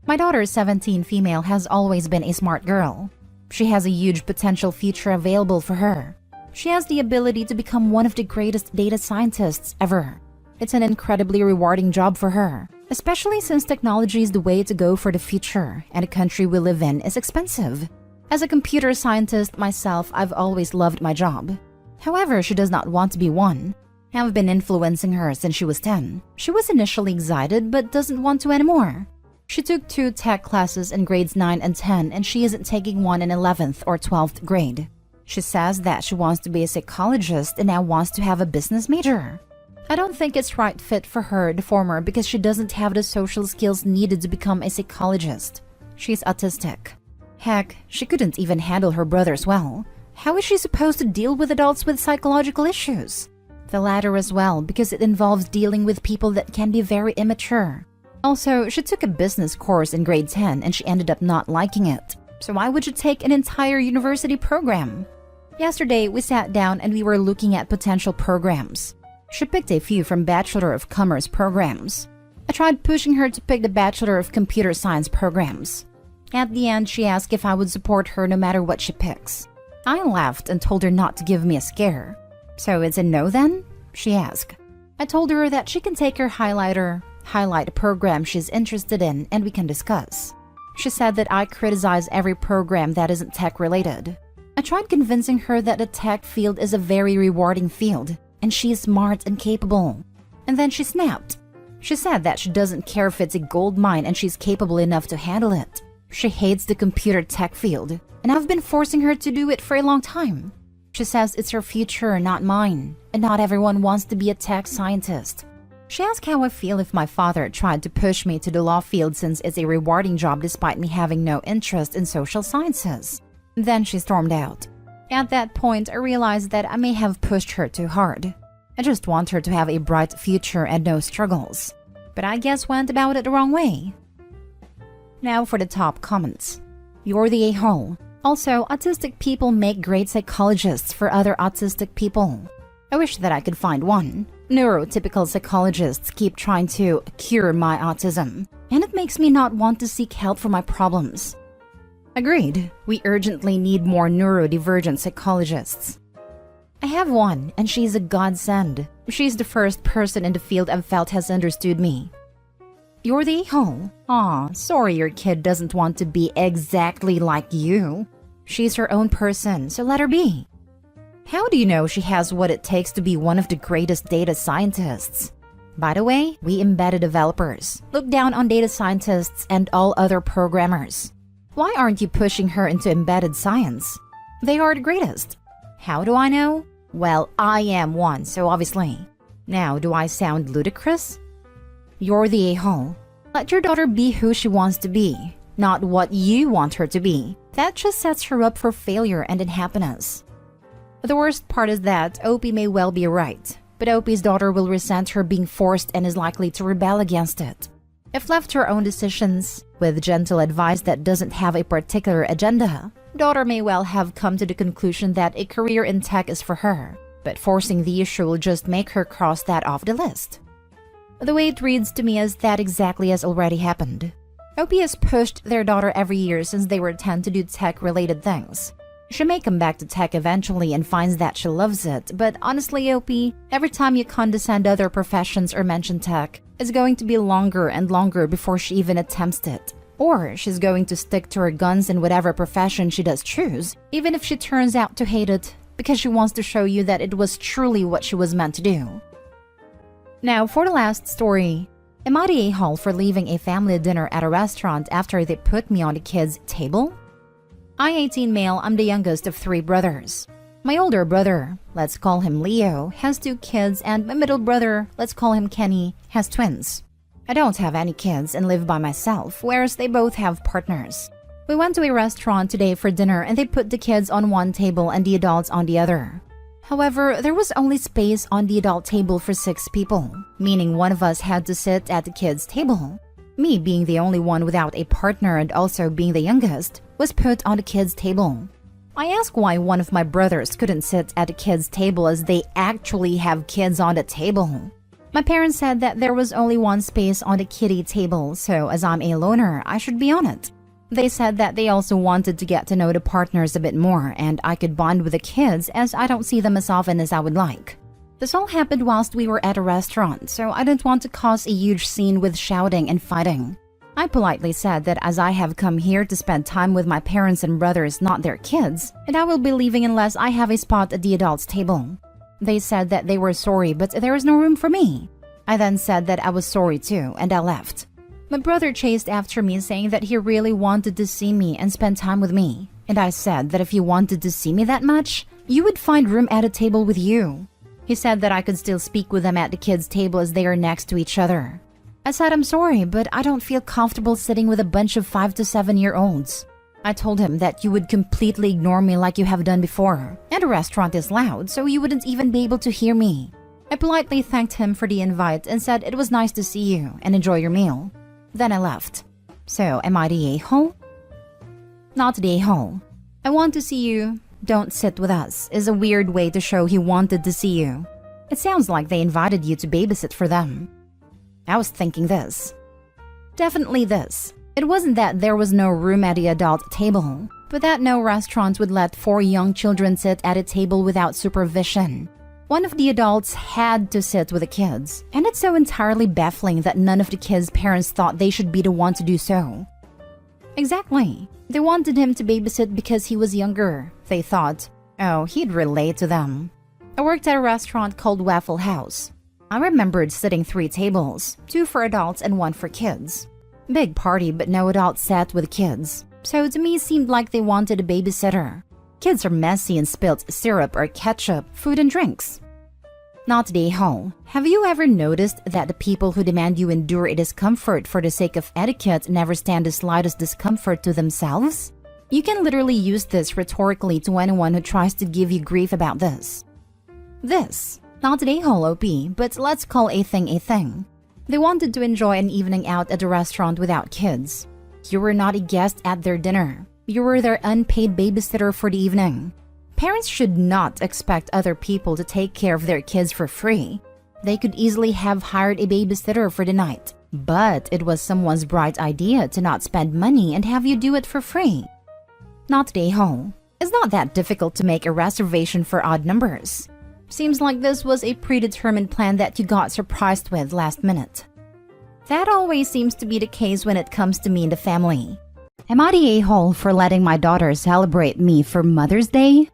My daughter, 17 female, has always been a smart girl. She has a huge potential future available for her. She has the ability to become one of the greatest data scientists ever. It's an incredibly rewarding job for her, especially since technology is the way to go for the future and the country we live in is expensive. As a computer scientist myself, I've always loved my job. However, she does not want to be one. I've been influencing her since she was 10. She was initially excited but doesn't want to anymore. She took 2 tech classes in grades 9 and 10 and she isn't taking one in 11th or 12th grade. She says that she wants to be a psychologist and now wants to have a business major. I don't think it's right fit for her, the former, because she doesn't have the social skills needed to become a psychologist. She's autistic. Heck, she couldn't even handle her brothers well. How is she supposed to deal with adults with psychological issues? The latter as well, because it involves dealing with people that can be very immature. Also, she took a business course in grade 10 and she ended up not liking it. So why would you take an entire university program? Yesterday, we sat down and we were looking at potential programs. She picked a few from Bachelor of Commerce programs. I tried pushing her to pick the Bachelor of Computer Science programs. At the end, she asked if I would support her no matter what she picks. I laughed and told her not to give me a scare. So it's a no then? She asked. I told her that she can take her highlight a program she's interested in and we can discuss. She said that I criticize every program that isn't tech-related. I tried convincing her that the tech field is a very rewarding field and she is smart and capable. And then she snapped. She said that she doesn't care if it's a gold mine and she's capable enough to handle it. She hates the computer tech field, and I've been forcing her to do it for a long time. She says it's her future, not mine, and not everyone wants to be a tech scientist. She asked how I feel if my father tried to push me to the law field since it's a rewarding job despite me having no interest in social sciences. Then she stormed out. At that point, I realized that I may have pushed her too hard. I just want her to have a bright future and no struggles. But I guess went about it the wrong way. Now for the top comments. You're the a-hole. Also, autistic people make great psychologists for other autistic people. I wish that I could find one. Neurotypical psychologists keep trying to cure my autism, and it makes me not want to seek help for my problems. Agreed. We urgently need more neurodivergent psychologists. I have one, and she's a godsend. She's the first person in the field I've felt has understood me. You're the a-hole. Aw, sorry your kid doesn't want to be exactly like you. She's her own person, so let her be. How do you know she has what it takes to be one of the greatest data scientists? By the way, we embedded developers look down on data scientists and all other programmers. Why aren't you pushing her into embedded science? They are the greatest. How do I know? Well, I am one, so obviously. Now, do I sound ludicrous? You're the a-hole. Let your daughter be who she wants to be, not what you want her to be. That just sets her up for failure and unhappiness. The worst part is that Opie may well be right, but Opie's daughter will resent her being forced and is likely to rebel against it. If left to her own decisions, with gentle advice that doesn't have a particular agenda, daughter may well have come to the conclusion that a career in tech is for her, but forcing the issue will just make her cross that off the list. The way it reads to me is that exactly has already happened. OP has pushed their daughter every year since they were 10 to do tech-related things. She may come back to tech eventually and finds that she loves it, but honestly, OP, every time you condescend other professions or mention tech, it's going to be longer and longer before she even attempts it. Or she's going to stick to her guns in whatever profession she does choose, even if she turns out to hate it, because she wants to show you that it was truly what she was meant to do. Now, for the last story. Am I the a-hole for leaving a family dinner at a restaurant after they put me on the kids' table? I'm 18 male, I'm the youngest of 3 brothers. My older brother, let's call him Leo, has 2 kids, and my middle brother, let's call him Kenny, has twins. I don't have any kids and live by myself, whereas they both have partners. We went to a restaurant today for dinner and they put the kids on one table and the adults on the other. However, there was only space on the adult table for 6 people, meaning one of us had to sit at the kids' table. Me, being the only one without a partner and also being the youngest, was put on the kids' table. I asked why one of my brothers couldn't sit at the kids' table as they actually have kids on the table. My parents said that there was only one space on the kiddie table, so as I'm a loner, I should be on it. They said that they also wanted to get to know the partners a bit more and I could bond with the kids as I don't see them as often as I would like. This all happened whilst we were at a restaurant, so I didn't want to cause a huge scene with shouting and fighting. I politely said that as I have come here to spend time with my parents and brothers, not their kids, and I will be leaving unless I have a spot at the adults' table. They said that they were sorry, but there was no room for me. I then said that I was sorry too, and I left. My brother chased after me saying that he really wanted to see me and spend time with me. And I said that if you wanted to see me that much, you would find room at a table with you. He said that I could still speak with them at the kids' table as they are next to each other. I said I'm sorry, but I don't feel comfortable sitting with a bunch of 5 to 7-year-olds. I told him that you would completely ignore me like you have done before, and the restaurant is loud, so you wouldn't even be able to hear me. I politely thanked him for the invite and said it was nice to see you and enjoy your meal. Then I left. So, am I the a-hole? Not the a-hole. I want to see you. Don't sit with us is a weird way to show he wanted to see you. It sounds like they invited you to babysit for them. I was thinking this. Definitely this. It wasn't that there was no room at the adult table, but that no restaurant would let 4 young children sit at a table without supervision. One of the adults had to sit with the kids, and it's so entirely baffling that none of the kids' parents thought they should be the one to do so. Exactly. They wanted him to babysit because he was younger. They thought, oh, he'd relate to them. I worked at a restaurant called Waffle House. I remembered sitting 3 tables, 2 for adults and 1 for kids. Big party, but no adults sat with kids. So to me, it seemed like they wanted a babysitter. Kids are messy and spilled syrup or ketchup, food and drinks. Not the a-hole. Have you ever noticed that the people who demand you endure a discomfort for the sake of etiquette never stand the slightest discomfort to themselves? You can literally use this rhetorically to anyone who tries to give you grief about this. This. Not the a-hole, OP, but let's call a thing a thing. They wanted to enjoy an evening out at a restaurant without kids. You were not a guest at their dinner. You were their unpaid babysitter for the evening. Parents should not expect other people to take care of their kids for free. They could easily have hired a babysitter for the night, but it was someone's bright idea to not spend money and have you do it for free. Not the a-hole. It's not that difficult to make a reservation for odd numbers. Seems like this was a predetermined plan that you got surprised with last minute. That always seems to be the case when it comes to me and the family. Am I the a-hole for letting my daughter celebrate me for Mother's Day?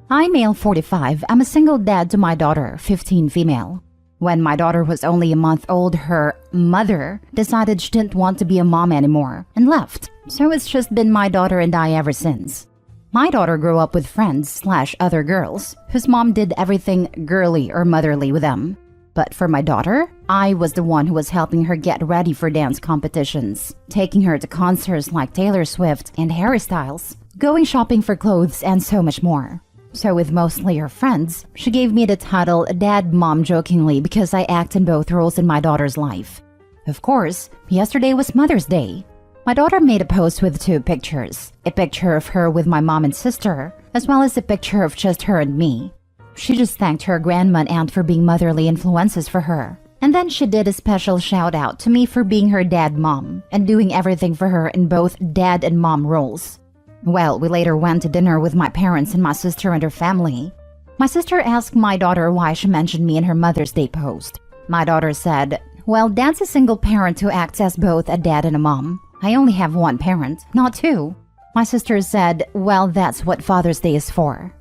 I'm male 45. I'm a single dad to my daughter, 15 female. When my daughter was only a month old, her mother decided she didn't want to be a mom anymore and left. So it's just been my daughter and I ever since. My daughter grew up with friends/other girls whose mom did everything girly or motherly with them. But for my daughter, I was the one who was helping her get ready for dance competitions, taking her to concerts like Taylor Swift and Harry Styles, going shopping for clothes, and so much more. So with mostly her friends, she gave me the title Dad Mom jokingly because I act in both roles in my daughter's life. Of course, yesterday was Mother's Day. My daughter made a post with 2 pictures, a picture of her with my mom and sister, as well as a picture of just her and me. She just thanked her grandma and aunt for being motherly influences for her. And then she did a special shout out to me for being her dad mom and doing everything for her in both dad and mom roles. Well, we later went to dinner with my parents and my sister and her family. My sister asked my daughter why she mentioned me in her Mother's Day post. My daughter said, "Well, Dad's a single parent who acts as both a dad and a mom. I only have one parent, not two." My sister said, "Well, that's what Father's Day is for."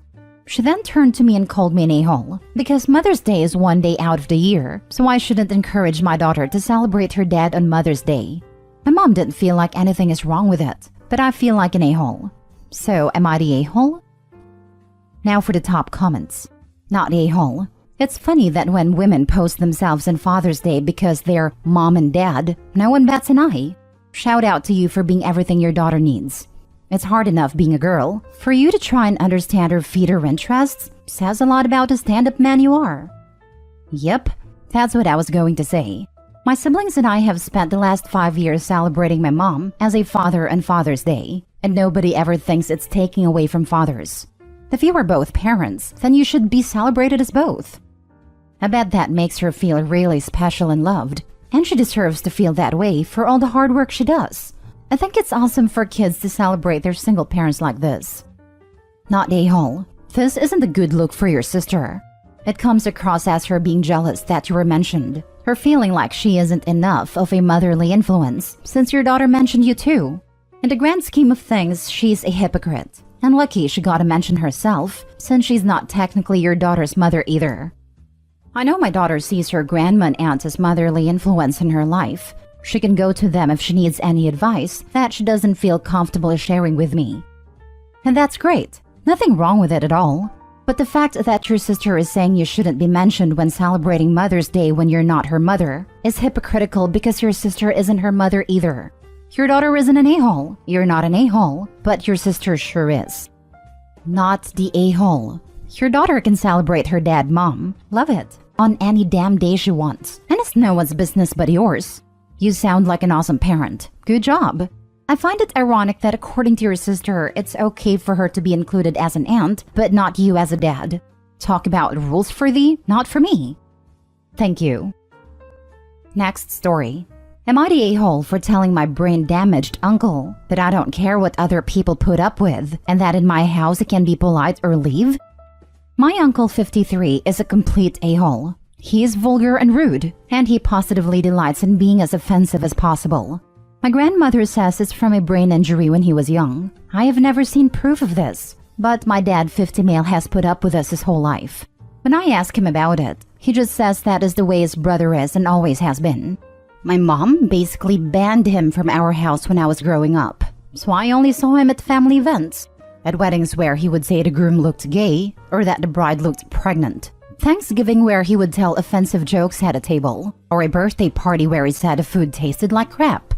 She then turned to me and called me an a-hole, because Mother's Day is one day out of the year, so I shouldn't encourage my daughter to celebrate her dad on Mother's Day. My mom didn't feel like anything is wrong with it, but I feel like an a-hole. So, am I the a-hole? Now for the top comments. Not a-hole. It's funny that when women post themselves on Father's Day because they're mom and dad, no one bats an eye. Shout out to you for being everything your daughter needs. It's hard enough being a girl. For you to try and understand her feet or interests says a lot about the stand-up man you are. Yep, that's what I was going to say. My siblings and I have spent the last 5 years celebrating my mom as a father on Father's Day, and nobody ever thinks it's taking away from fathers. If you are both parents, then you should be celebrated as both. I bet that makes her feel really special and loved, and she deserves to feel that way for all the hard work she does. I think it's awesome for kids to celebrate their single parents like this. Not a-hole. This isn't a good look for your sister. It comes across as her being jealous that you were mentioned, her feeling like she isn't enough of a motherly influence since your daughter mentioned you too. In the grand scheme of things, she's a hypocrite, and lucky she got to mention herself since she's not technically your daughter's mother either. I know my daughter sees her grandma and aunt as motherly influence in her life. She can go to them if she needs any advice that she doesn't feel comfortable sharing with me. And that's great. Nothing wrong with it at all. But the fact that your sister is saying you shouldn't be mentioned when celebrating Mother's Day when you're not her mother is hypocritical because your sister isn't her mother either. Your daughter isn't an a-hole. You're not an a-hole, but your sister sure is. Not the a-hole. Your daughter can celebrate her dad mom. Love it. On any damn day she wants. And it's no one's business but yours. You sound like an awesome parent. Good job. I find it ironic that according to your sister, it's okay for her to be included as an aunt, but not you as a dad. Talk about rules for thee, not for me. Thank you. Next story. Am I the a-hole for telling my brain-damaged uncle that I don't care what other people put up with and that in my house I can be polite or leave? My uncle 53 is a complete a-hole. He is vulgar and rude, and he positively delights in being as offensive as possible. My grandmother says it's from a brain injury when he was young. I have never seen proof of this, but my dad 50 male has put up with us his whole life. When I ask him about it, he just says that is the way his brother is and always has been. My mom basically banned him from our house when I was growing up, so I only saw him at family events. At weddings where he would say the groom looked gay or that the bride looked pregnant. Thanksgiving where he would tell offensive jokes at a table, or a birthday party where he said the food tasted like crap.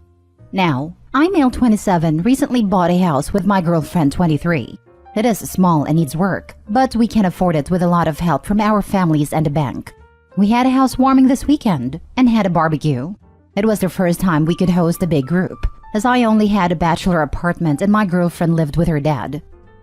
Now, I, male 27, recently bought a house with my girlfriend 23. It is small and needs work, but we can afford it with a lot of help from our families and the bank. We had a housewarming this weekend and had a barbecue. It was the first time we could host a big group, as I only had a bachelor apartment and my girlfriend lived with her dad.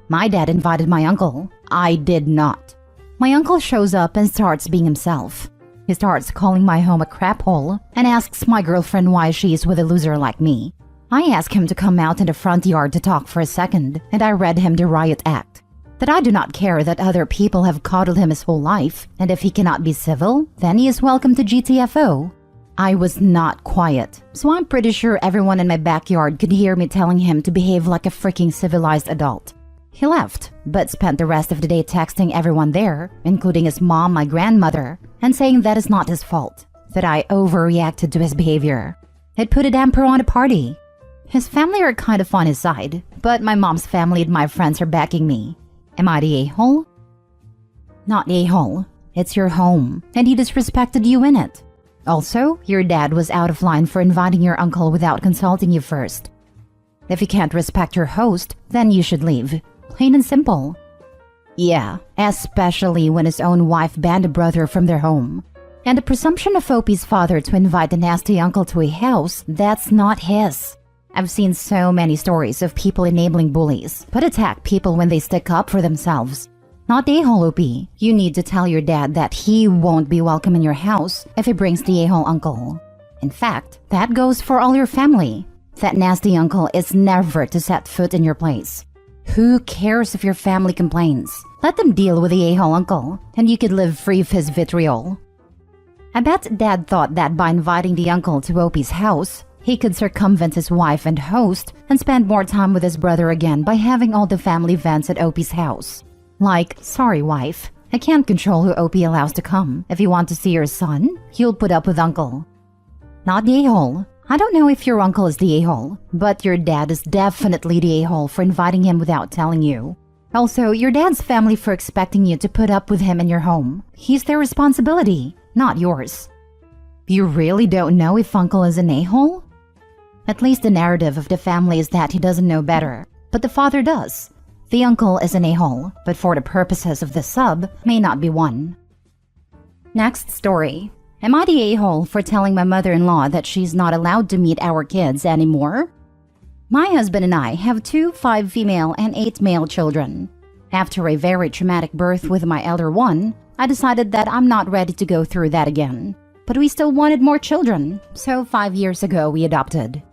My dad invited my uncle. I did not. My uncle shows up and starts being himself. He starts calling my home a crap hole and asks my girlfriend why she's with a loser like me. I ask him to come out in the front yard to talk for a second, and I read him the riot act. That I do not care that other people have coddled him his whole life, and if he cannot be civil, then he is welcome to GTFO. I was not quiet, so I'm pretty sure everyone in my backyard could hear me telling him to behave like a freaking civilized adult. He left, but spent the rest of the day texting everyone there, including his mom, my grandmother, and saying that is not his fault, that I overreacted to his behavior. It put a damper on the party. His family are kind of on his side, but my mom's family and my friends are backing me. Am I the a-hole? Not a-hole. It's your home, and he disrespected you in it. Also, your dad was out of line for inviting your uncle without consulting you first. If you can't respect your host, then you should leave. Plain and simple. Yeah, especially when his own wife banned a brother from their home. And the presumption of Opie's father to invite a nasty uncle to a house, that's not his. I've seen so many stories of people enabling bullies, but attack people when they stick up for themselves. Not the a-hole, OP. You need to tell your dad that he won't be welcome in your house if he brings the a-hole uncle. In fact, that goes for all your family. That nasty uncle is never to set foot in your place. Who cares if your family complains? Let them deal with the a-hole uncle, and you could live free of his vitriol. I bet Dad thought that by inviting the uncle to Opie's house, he could circumvent his wife and host and spend more time with his brother again by having all the family events at Opie's house. Like, sorry wife, I can't control who Opie allows to come. If you want to see your son, you'll put up with uncle. Not the a-hole. I don't know if your uncle is the a-hole, but your dad is definitely the a-hole for inviting him without telling you. Also, your dad's family for expecting you to put up with him in your home. He's their responsibility, not yours. You really don't know if uncle is an a-hole? At least the narrative of the family is that he doesn't know better, but the father does. The uncle is an a-hole, but for the purposes of the sub, may not be one. Next story. Am I the a-hole for telling my mother-in-law that she's not allowed to meet our kids anymore? My husband and I have 2 5 female and 8 male children. After a very traumatic birth with my elder one, I decided that I'm not ready to go through that again. But we still wanted more children, so 5 years ago we adopted.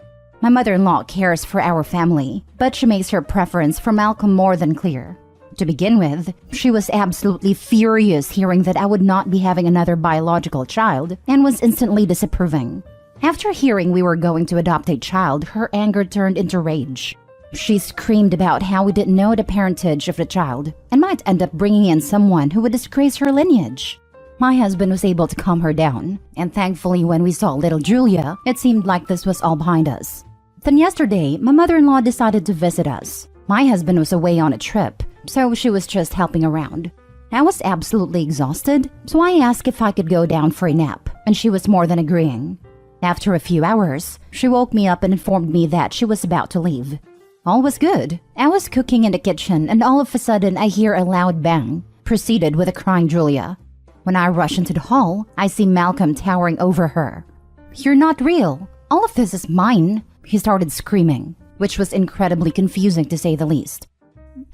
My mother-in-law cares for our family, but she makes her preference for Malcolm more than clear. To begin with, she was absolutely furious hearing that I would not be having another biological child and was instantly disapproving. After hearing we were going to adopt a child, her anger turned into rage. She screamed about how we didn't know the parentage of the child and might end up bringing in someone who would disgrace her lineage. My husband was able to calm her down, and thankfully when we saw little Julia, it seemed like this was all behind us. Then yesterday, my mother-in-law decided to visit us. My husband was away on a trip, so she was just helping around. I was absolutely exhausted, so I asked if I could go down for a nap, and she was more than agreeing. After a few hours, she woke me up and informed me that she was about to leave. All was good. I was cooking in the kitchen, and all of a sudden I hear a loud bang, preceded with a crying Julia. When I rush into the hall, I see Malcolm towering over her. "You're not real. All of this is mine," he started screaming, which was incredibly confusing to say the least.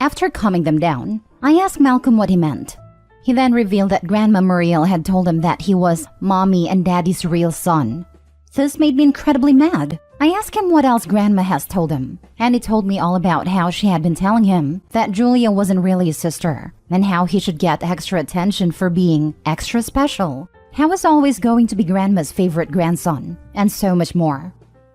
After calming them down, I asked Malcolm what he meant. He then revealed that Grandma Muriel had told him that he was Mommy and Daddy's real son. This made me incredibly mad. I asked him what else Grandma has told him, and he told me all about how she had been telling him that Julia wasn't really his sister, and how he should get extra attention for being extra special. How was always going to be Grandma's favorite grandson, and so much more.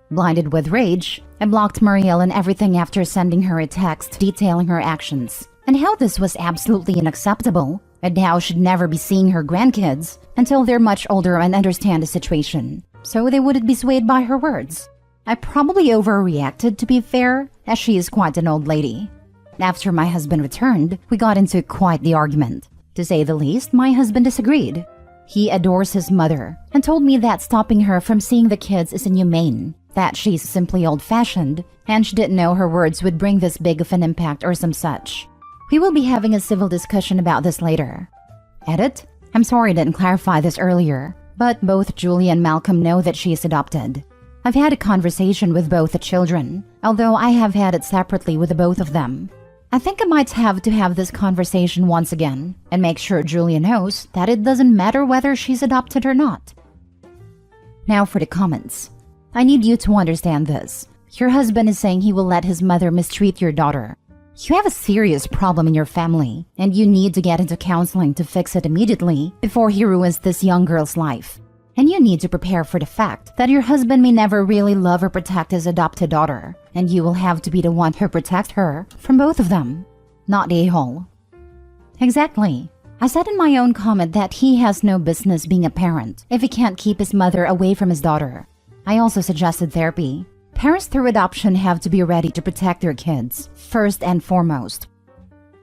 Blinded with rage, I blocked Muriel and everything after sending her a text detailing her actions, and how this was absolutely unacceptable, and how she'd never be seeing her grandkids until they're much older and understand the situation, so they wouldn't be swayed by her words. I probably overreacted, to be fair, as she is quite an old lady. After my husband returned, we got into quite the argument. To say the least, my husband disagreed. He adores his mother and told me that stopping her from seeing the kids is inhumane, that she's simply old-fashioned, and she didn't know her words would bring this big of an impact or some such. We will be having a civil discussion about this later. Edit? I'm sorry I didn't clarify this earlier, but both Julia and Malcolm know that she is adopted. I've had a conversation with both the children, although I have had it separately with the both of them. I think I might have to have this conversation once again and make sure Julia knows that it doesn't matter whether she's adopted or not. Now for the comments. I need you to understand this. Your husband is saying he will let his mother mistreat your daughter. You have a serious problem in your family, and you need to get into counseling to fix it immediately before he ruins this young girl's life. And you need to prepare for the fact that your husband may never really love or protect his adopted daughter, and you will have to be the one to protect her from both of them, not the a-hole. Exactly. I said in my own comment that he has no business being a parent if he can't keep his mother away from his daughter. I also suggested therapy. Parents through adoption have to be ready to protect their kids, first and foremost.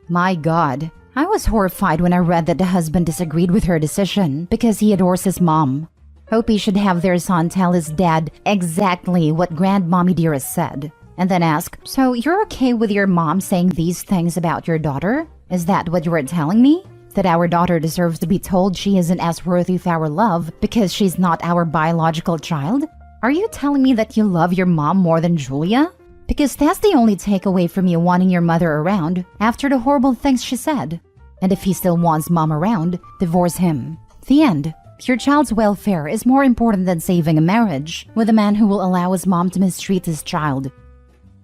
My God, I was horrified when I read that the husband disagreed with her decision because he adores his mom. Hope he should have their son tell his dad exactly what Grandmommy Dearest said, and then ask, "So you're okay with your mom saying these things about your daughter? Is that what you were telling me? That our daughter deserves to be told she isn't as worthy of our love because she's not our biological child? Are you telling me that you love your mom more than Julia? Because that's the only takeaway from you wanting your mother around after the horrible things she said. And if he still wants mom around, divorce him. The end. Your child's welfare is more important than saving a marriage with a man who will allow his mom to mistreat his child.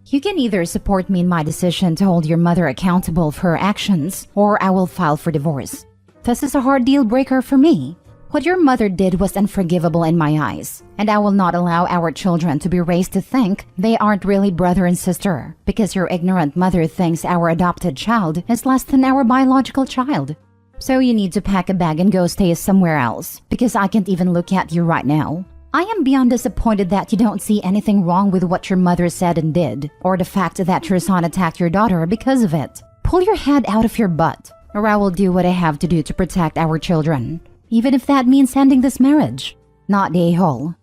You can either support me in my decision to hold your mother accountable for her actions, or I will file for divorce. This is a hard deal breaker for me. What your mother did was unforgivable in my eyes, and I will not allow our children to be raised to think they aren't really brother and sister because your ignorant mother thinks our adopted child is less than our biological child. So you need to pack a bag and go stay somewhere else because I can't even look at you right now. I am beyond disappointed that you don't see anything wrong with what your mother said and did, or the fact that your son attacked your daughter because of it. Pull your head out of your butt, or I will do what I have to do to protect our children. Even if that means ending this marriage. Not the a-hole.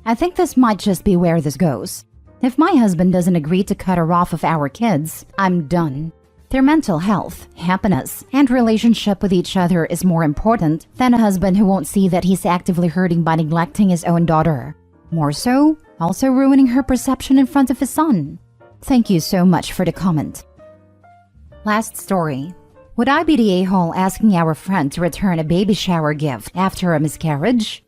I think this might just be where this goes. If my husband doesn't agree to cut her off of our kids, I'm done. Their mental health, happiness, and relationship with each other is more important than a husband who won't see that he's actively hurting by neglecting his own daughter. More so, also ruining her perception in front of his son. Thank you so much for the comment. Last story. Would I be the a-hole asking our friend to return a baby shower gift after a miscarriage?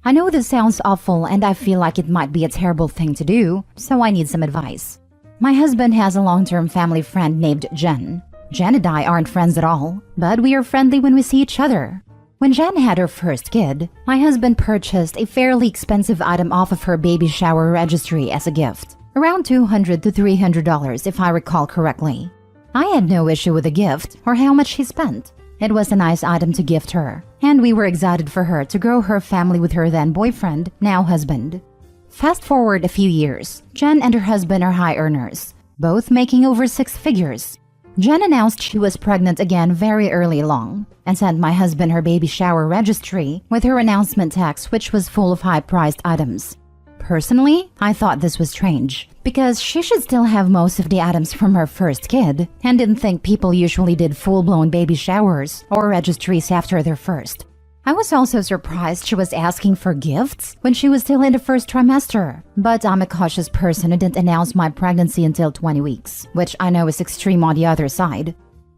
I know this sounds awful and I feel like it might be a terrible thing to do, so I need some advice. My husband has a long-term family friend named Jen. Jen and I aren't friends at all, but we are friendly when we see each other. When Jen had her first kid, my husband purchased a fairly expensive item off of her baby shower registry as a gift. Around $200 to $300 if I recall correctly. I had no issue with the gift or how much he spent. It was a nice item to gift her, and we were excited for her to grow her family with her then boyfriend, now husband. Fast forward a few years, Jen and her husband are high earners, both making over 6 figures. Jen announced she was pregnant again very early along, and sent my husband her baby shower registry with her announcement text, which was full of high-priced items. Personally, I thought this was strange, because she should still have most of the items from her first kid, and didn't think people usually did full-blown baby showers or registries after their first. I was also surprised she was asking for gifts when she was still in the first trimester, but I'm a cautious person who didn't announce my pregnancy until 20 weeks, which I know is extreme on the other side.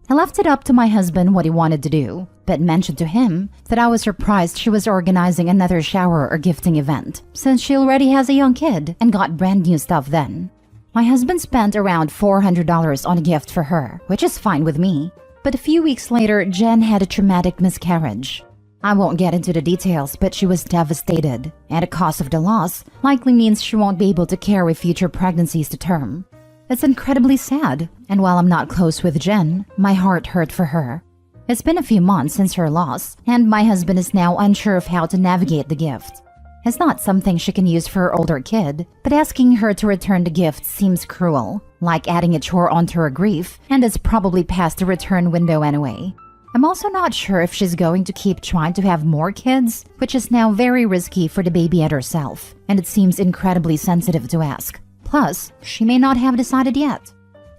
I left it up to my husband what he wanted to do, but mentioned to him that I was surprised she was organizing another shower or gifting event, since she already has a young kid and got brand new stuff then. My husband spent around $400 on a gift for her, which is fine with me. But a few weeks later, Jen had a traumatic miscarriage. I won't get into the details, but she was devastated, and the cost of the loss likely means she won't be able to carry future pregnancies to term. It's incredibly sad, and while I'm not close with Jen, my heart hurt for her. It's been a few months since her loss, and my husband is now unsure of how to navigate the gift. It's not something she can use for her older kid, but asking her to return the gift seems cruel, like adding a chore onto her grief, and it's probably past the return window anyway. I'm also not sure if she's going to keep trying to have more kids, which is now very risky for the baby and herself, and it seems incredibly sensitive to ask. Plus, she may not have decided yet.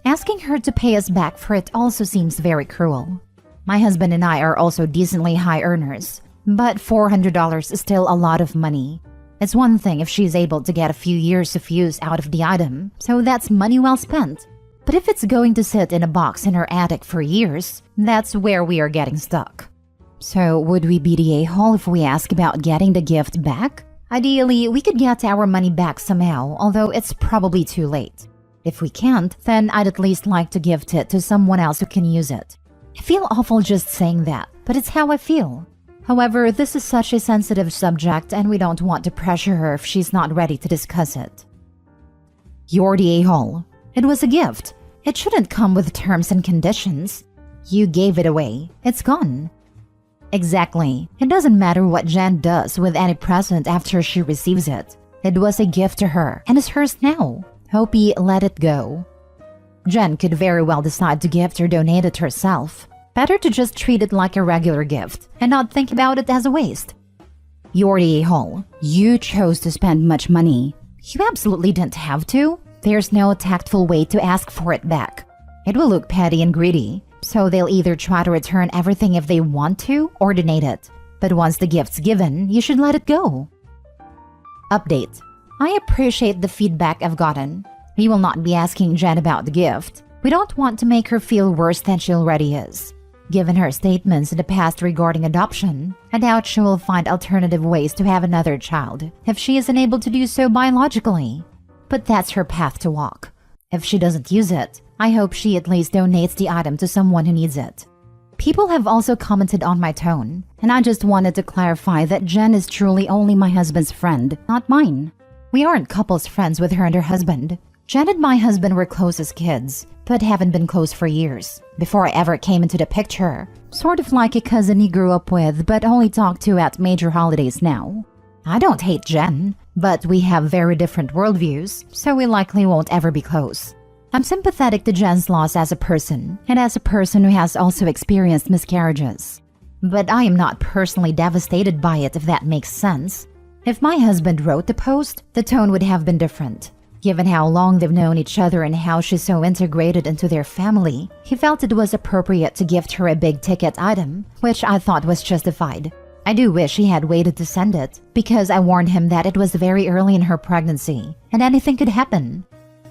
Asking her to pay us back for it also seems very cruel. My husband and I are also decently high earners, but $400 is still a lot of money. It's one thing if she's able to get a few years of use out of the item, so that's money well spent. But if it's going to sit in a box in her attic for years, that's where we are getting stuck. So would we be the a-hole if we ask about getting the gift back? Ideally, we could get our money back somehow, although it's probably too late. If we can't, then I'd at least like to gift it to someone else who can use it. I feel awful just saying that, but it's how I feel. However, this is such a sensitive subject and we don't want to pressure her if she's not ready to discuss it. You're the a-hole. It was a gift. It shouldn't come with terms and conditions. You gave it away. It's gone. Exactly. It doesn't matter what Jen does with any present after she receives it. It was a gift to her and is hers now. Hope you let it go. Jen could very well decide to gift or donate it herself. Better to just treat it like a regular gift and not think about it as a waste. You're the a-hole. You chose to spend much money. You absolutely didn't have to. There's no tactful way to ask for it back. It will look petty and greedy, so they'll either try to return everything if they want to or donate it. But once the gift's given, you should let it go. Update. I appreciate the feedback I've gotten. We will not be asking Jen about the gift. We don't want to make her feel worse than she already is. Given her statements in the past regarding adoption, I doubt she will find alternative ways to have another child if she is unable to do so biologically. But that's her path to walk. If she doesn't use it, I hope she at least donates the item to someone who needs it. People have also commented on my tone, and I just wanted to clarify that Jen is truly only my husband's friend, not mine. We aren't couples friends with her and her husband. Jen and my husband were close as kids, but haven't been close for years, before I ever came into the picture. Sort of like a cousin he grew up with, but only talk to at major holidays now. I don't hate Jen, but we have very different worldviews, so we likely won't ever be close. I'm sympathetic to Jen's loss as a person, and as a person who has also experienced miscarriages. But I am not personally devastated by it, if that makes sense. If my husband wrote the post, the tone would have been different. Given how long they've known each other and how she's so integrated into their family, he felt it was appropriate to gift her a big-ticket item, which I thought was justified. I do wish he had waited to send it, because I warned him that it was very early in her pregnancy, and anything could happen.